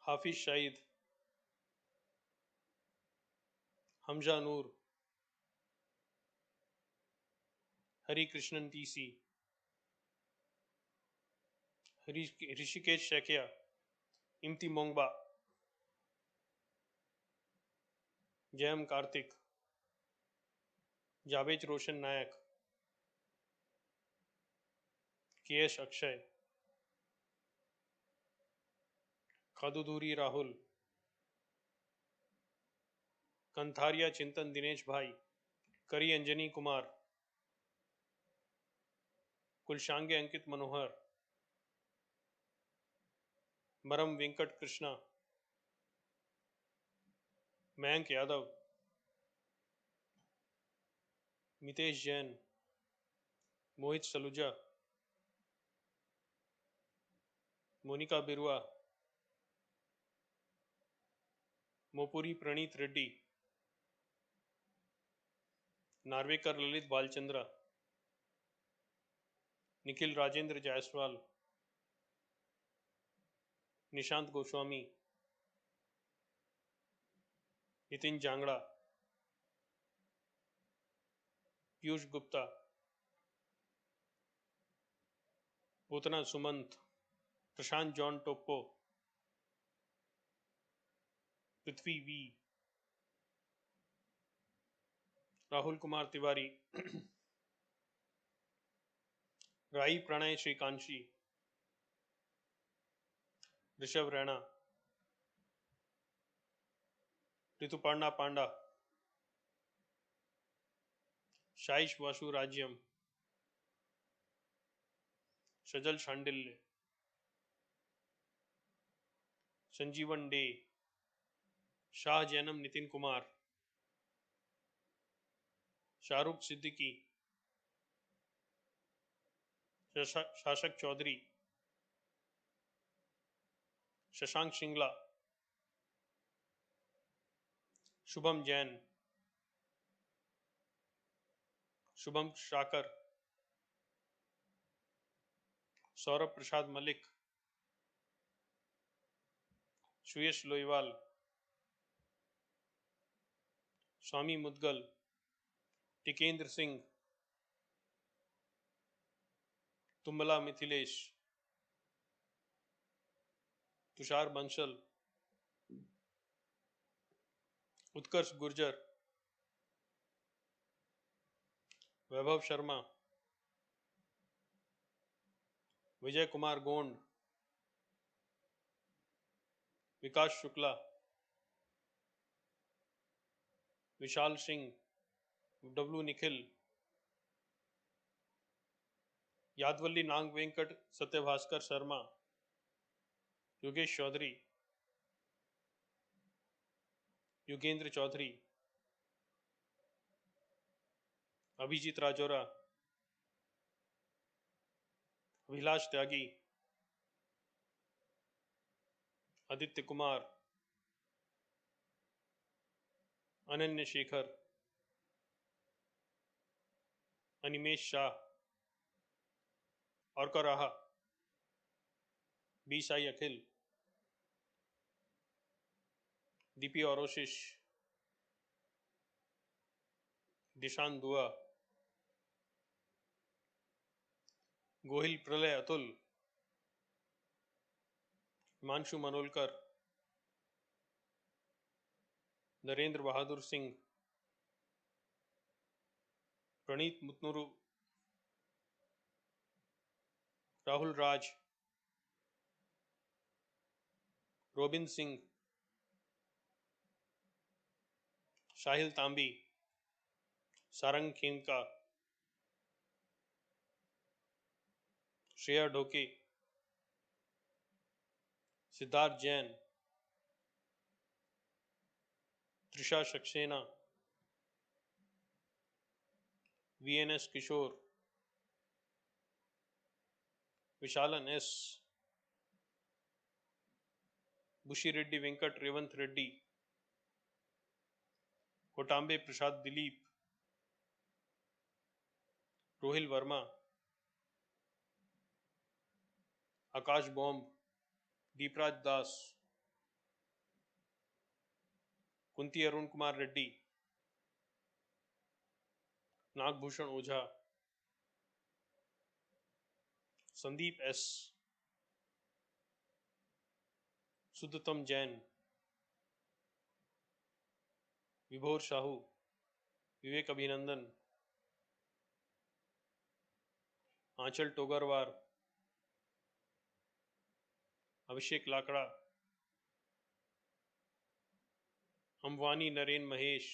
G: हाफिज शहीद, हमजा नूर, हरि कृष्णन टीसी, ऋषिकेश शैकिया, इम्ति मोंगबा, जयम कार्तिक, जावेद रोशन नायक, केएस अक्षय, खादुधूरी राहुल, कंथारिया चिंतन दिनेश भाई, करी अंजनी कुमार, कुलशांगे अंकित मनोहर, मरम वेंकट कृष्णा, मयंक यादव, मितेश जैन, मोहित सलूजा, मोनिका बिरुआ, मोपुरी प्रणीत रेड्डी, नार्वेकर ललित बालचंद्र, निखिल राजेंद्र जायसवाल, निशांत गोस्वामी, नितिन जांगड़ा, पीयूष गुप्ता, पूतना सुमंत, प्रशांत जॉन टोप्पो, पृथ्वी वी, राहुल कुमार तिवारी, राई प्रणय श्रीकांशी, ऋषभ रैना, ऋतुपर्णा पांडा, शाइश वासु राज्यम, सजल शांडिल्य, संजीवन डे, शाह जैनम नितिन कुमार, शाहरुख सिद्दीकी, शासक चौधरी, शशांक शिंगला, शुभम जैन, शुभम शाकर, सौरभ प्रसाद मलिक, सुयश लोईवाल, स्वामी मुदगल, टिकेंद्र सिंह, तुम्बला मिथिलेश, तुषार बंसल, उत्कर्ष गुर्जर, वैभव शर्मा, विजय कुमार गोंड, विकास शुक्ला, विशाल सिंह, डब्लू निखिल, यादवल्ली नाग वेंकट, सत्यभास्कर शर्मा, योगेश चौधरी, युगेंद्र चौधरी, अभिजीत राजौरा, अभिलाष त्यागी, आदित्य कुमार, अनन्य शेखर, अनिमेश शाह, और कराहा, बी साई अखिल, दीपी औरोशिश, दिशान दुआ, गोहिल प्रलय अतुल, हिमांशु मनोलकर, नरेंद्र बहादुर सिंह, प्रणीत मुतनुरु, राहुल राज, रोबिन सिंह, शाहिल तांबी, सारंग खेमका, श्रेया ढोके, सिद्धार्थ जैन, त्रिषा सक्सेना, VNS किशोर, विशालन S, बुशिरेड्डी वेंकट रेवंत रेड्डी, कोटांबे प्रसाद दिलीप, रोहिल वर्मा, आकाश बॉम्ब, दीपराज दास, कुंती अरुण कुमार रेड्डी, नागभूषण ओझा, संदीप S, सुदतम जैन, विभोर साहू, विवेक अभिनंदन, आंचल टोगरवार, अभिषेक लाकड़ा, अम्वानी नरेन महेश,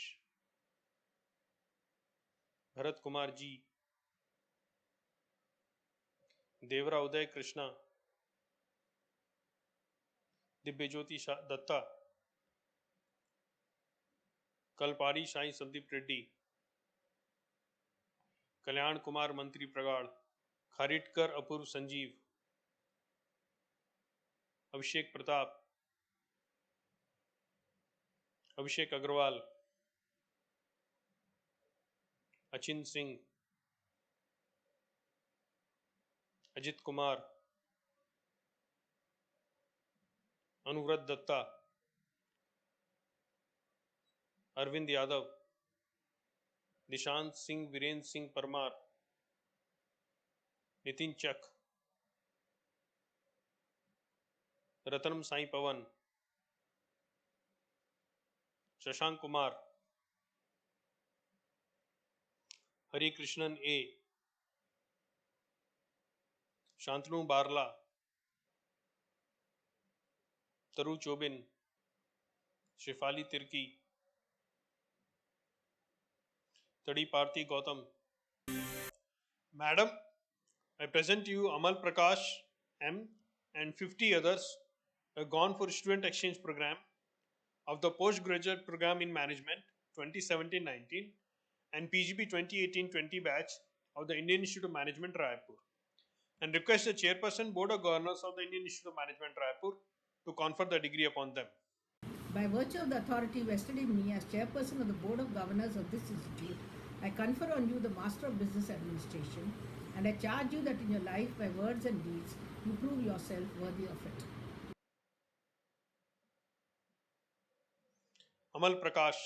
G: भरत कुमार जी, देवरा उदय कृष्णा, दिव्यज्योति दत्ता, कलपाड़ी साई संदीप रेड्डी, कल्याण कुमार मंत्री प्रगाढ़, खारिटकर अपूर्व संजीव, अभिषेक प्रताप, अभिषेक अग्रवाल, अचिन सिंह, अजित कुमार, अनुव्रत दत्ता, अरविंद यादव, निशांत सिंह, वीरेंद्र सिंह परमार, नितिन चक, रतनम साई पवन, शशांक कुमार, हरिकृष्णन A, शांतनु बारला, तरु चोबिन, शिफाली तिर्की, तड़ी Parthi Gautam. Madam, I present to you Amal Prakash M and 50 others who have gone for student exchange program of the postgraduate program in management 2017-19 and PGP 2018-20 batch of the Indian Institute of Management Raipur, and request the chairperson board of governors of the Indian Institute of Management Raipur to confer the degree upon them.
C: By virtue of the authority vested in me as chairperson of the board of governors of this institute, I confer on you the Master of Business Administration, and I charge you that in your life, by words and deeds, you prove yourself worthy of it.
G: Amal Prakash,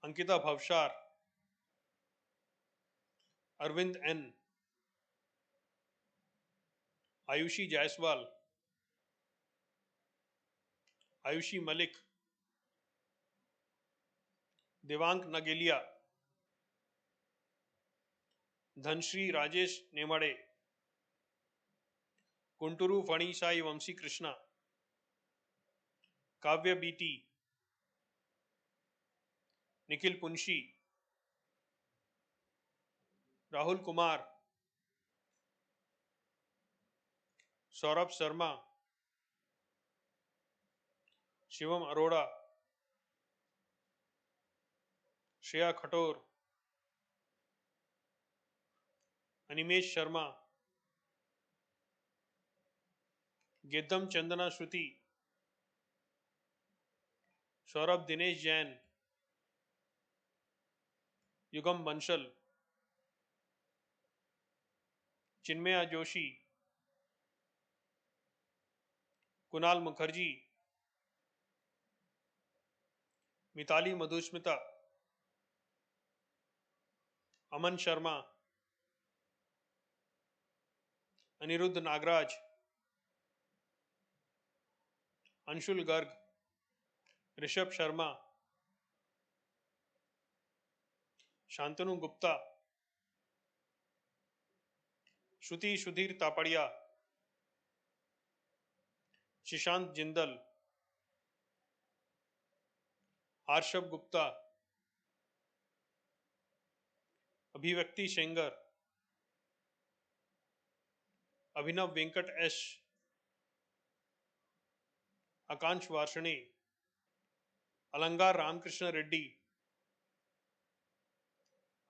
G: Ankita Bhavshar, Arvind N, Ayushi Jaiswal, Ayushi Malik, Devank Nagelia, Dhanshri Rajesh Nemade, Kunturu Fani Sai Vamsi Krishna, Kavya BT, Nikhil Punshi, Rahul Kumar, Saurabh Sharma, Shivam Arora, Shreya Khator, Animesh Sharma, Gedam Chandana Shruti, Saurabh Dinesh Jain, Yugam Banshal, Chinmaya Joshi, Kunal Mukherjee, Mitali Madhusmita, Aman Sharma, Aniruddha Nagraj, Anshul Garg, Rishabh Sharma, Shantanu Gupta, Shruti Sudhir Tapadia, Shishant Jindal, Arshab Gupta, Abhivyakti Shengar, Abhinav Venkat S, Akansh Varshane, Alangar Ramkrishna Reddy,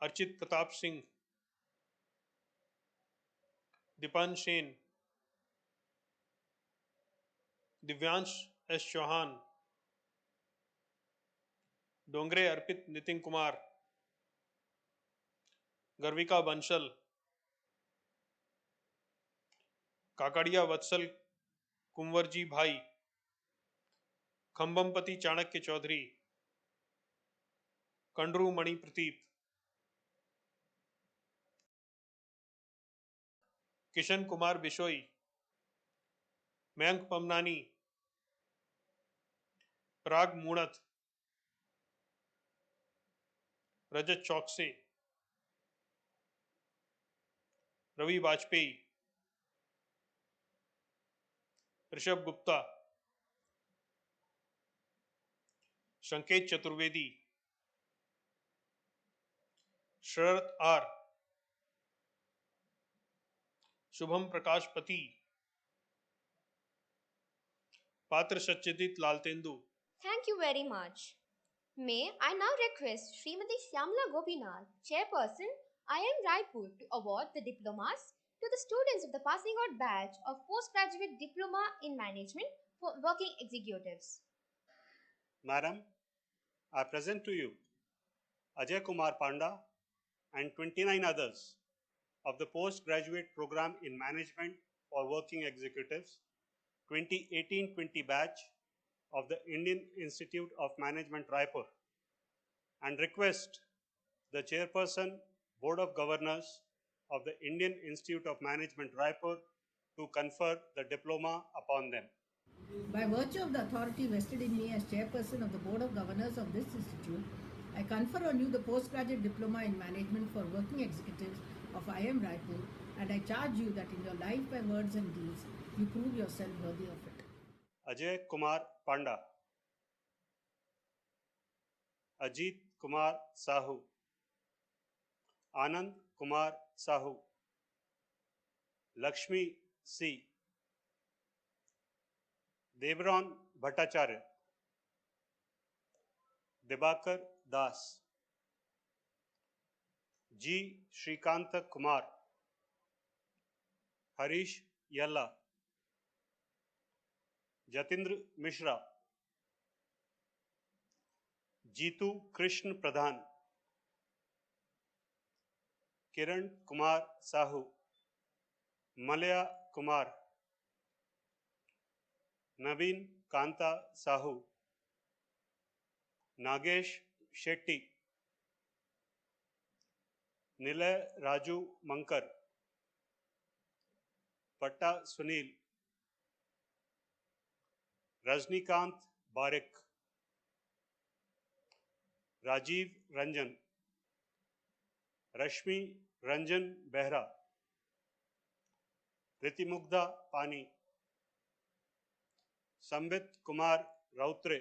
G: Archit Pratap Singh, Dipan Sen, Divyansh S Chauhan, Dongre Arpit Nitin Kumar, Garvika Bansal, Kakadiya वत्सल कुंवरजी भाई, खंबमपति चाणक्य चौधरी, कंडरू मणि प्रतीप, किशन कुमार बिशोई, मयंक पमनानी, पराग मूणत, रजत चौकसे, रवि वाजपेयी, ऋषभ गुप्ता, संकेत चतुर्वेदी, शरद are, Shubham प्रकाश पति, पात्र सच्चिदित लालतेंदु.
D: Thank you very much. May I now request Srimati Shyamala Gopinath, Chairperson, IIM Raipur, to award the diplomas to the students of the passing out batch of Postgraduate Diploma in Management for Working Executives.
H: Madam, I present to you Ajay Kumar Panda and 29 others of the Postgraduate Program in Management for Working Executives 2018-20 batch of the Indian Institute of Management Raipur, and request the Chairperson, Board of Governors of the Indian Institute of Management Raipur to confer the diploma upon them.
C: By virtue of the authority vested in me as Chairperson of the Board of Governors of this institute, I confer on you the Postgraduate Diploma in Management for Working Executives of IIM Raipur, and I charge you that in your life by words and deeds, you prove yourself worthy of it.
H: Ajay Kumar Panda, Ajit Kumar Sahu, Anand Kumar Sahu, Lakshmi C, Devran Bhattacharya, Debakar Das, G. Shrikanta Kumar, Harish Yalla, Jatindra Mishra, Jitu Krishna Pradhan, Kiran Kumar Sahu, Malaya Kumar, Naveen Kanta Sahu, Nagesh Shetty, Nilay Raju Mankar, Patta Sunil, Rajnikant Barik, Rajiv Ranjan, Rashmi Ranjan Behra, Ritimugdha Pani, Sambit Kumar Rautre,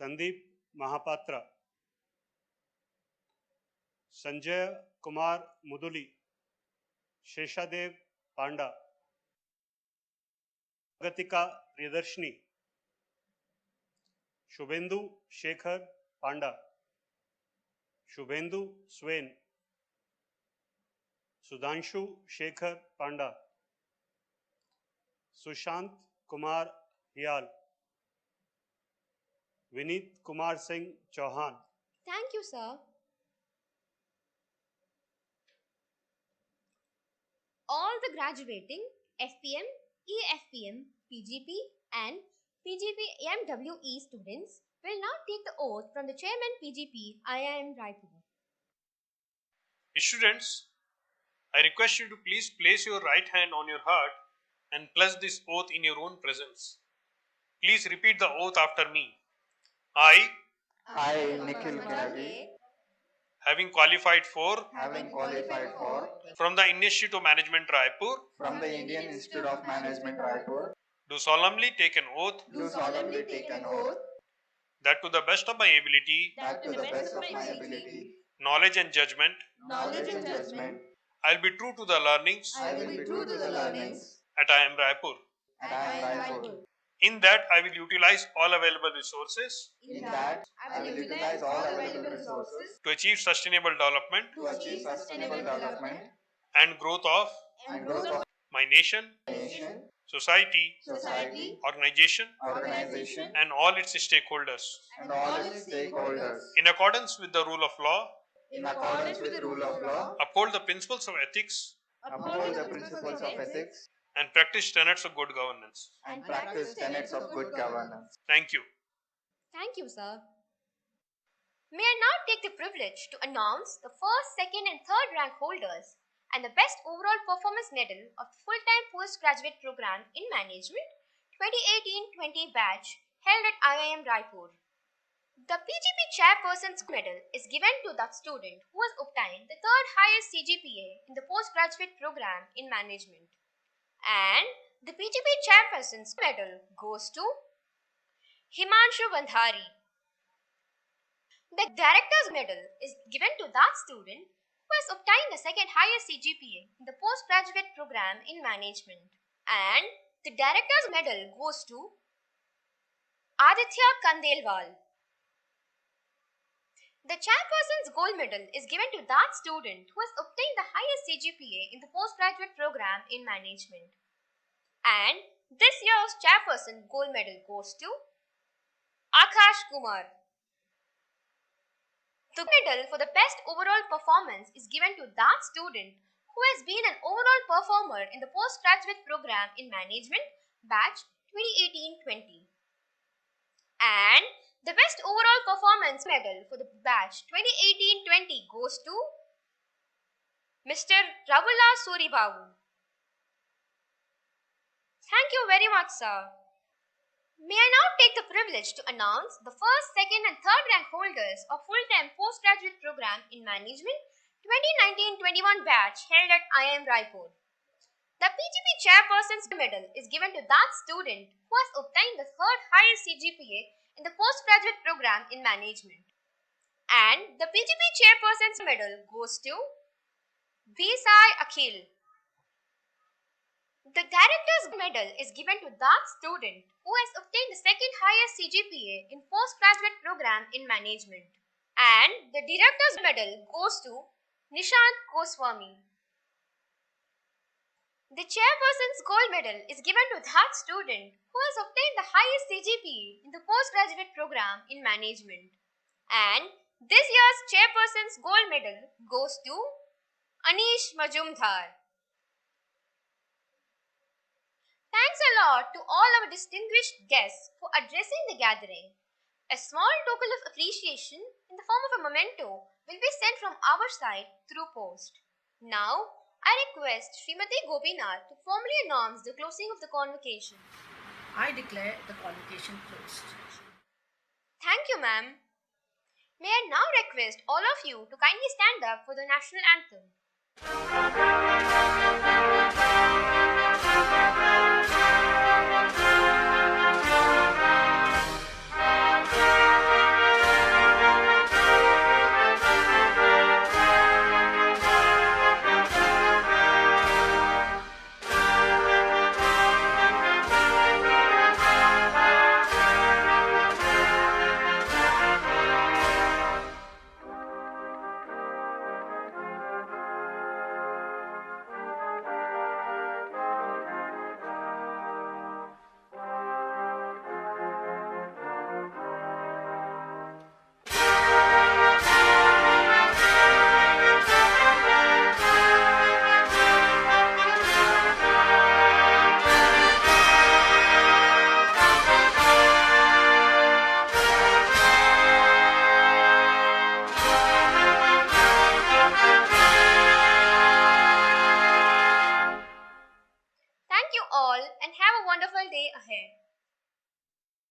H: Sandeep Mahapatra, Sanjay Kumar Muduli, Sheshadev Panda, Gatika Priyadarshini, Shubhendu Shekhar Panda, Shubhendu Swain, Sudhanshu Shekhar Panda, Sushant Kumar Hyal, Vineet Kumar Singh Chauhan.
D: Thank you, sir. All the graduating FPM, EFPM, PGP, and PGP MWE students will now take the oath from the Chairman PGP IIM Raipur.
G: Students, I request you to please place your right hand on your heart and pledge this oath in your own presence. Please repeat the oath after me. I,
I: Nikhil Karagi,
G: having qualified for from the Indian Institute of Management Raipur,
I: from the Indian Institute of Management Raipur,
G: do solemnly take an oath
I: do solemnly take an oath
G: that to the best of my ability,
I: that to the best of my ability,
G: knowledge and judgment,
I: knowledge and judgment,
G: I'll be true to the learnings
I: I will be true to the learnings
G: at IIM Raipur.
I: at IIM Raipur.
G: In that, I will utilize all available resources
I: In that, I will utilize all available resources
G: to achieve sustainable development
I: to achieve sustainable development
G: and growth of
I: and growth of
G: my nation,
I: nation,
G: society,
I: society,
G: organization,
I: organization,
G: and all its stakeholders.
I: and all its stakeholders.
G: In accordance with the rule of law,
I: In accordance with the rule of law,
G: uphold the principles of ethics,
I: uphold the principles of ethics,
G: and practice tenets of good governance.
I: and practice tenets of good governance.
G: Thank you.
D: Thank you, sir. May I now take the privilege to announce the first, second, and third rank holders and the best overall performance medal of the full-time postgraduate program in management 2018-20 batch held at IIM Raipur. The PGP chairperson's medal is given to that student who has obtained the third highest CGPA in the postgraduate program in management. And the PGP chairperson's medal goes to Himanshu Bandhari. The director's medal is given to that student who has obtained the second highest CGPA in the postgraduate program in management. And the director's medal goes to Aditya Kandelwal. The chairperson's gold medal is given to that student who has obtained the highest CGPA in the postgraduate program in management. And this year's chairperson gold medal goes to Akash Kumar. The medal for the best overall performance is given to that student who has been an overall performer in the postgraduate program in management batch 2018-20. And the best overall performance medal for the batch 2018-20 goes to Mr. Ravula Suribabu. Thank you very much, sir. May I now take the privilege to announce the first, second, and third rank holders of full-time postgraduate program in management 2019-21 batch held at IIM Raipur. The PGP chairperson's medal is given to that student who has obtained the third highest CGPA in the postgraduate program in management. And the PGP chairperson's medal goes to Visai Akhil. The director's medal is given to that student who has obtained the second highest CGPA in postgraduate program in management. And the director's medal goes to Nishant Goswami. The chairperson's gold medal is given to that student who has obtained the highest CGPA in the postgraduate program in management. And this year's chairperson's gold medal goes to Anish Majumdar. Thanks a lot to all our distinguished guests for addressing the gathering. A small token of appreciation in the form of a memento will be sent from our side through post. Now, I request Srimati Gopinath to formally announce the closing of the convocation.
C: I declare the convocation closed.
D: Thank you, ma'am. May I now request all of you to kindly stand up for the national anthem.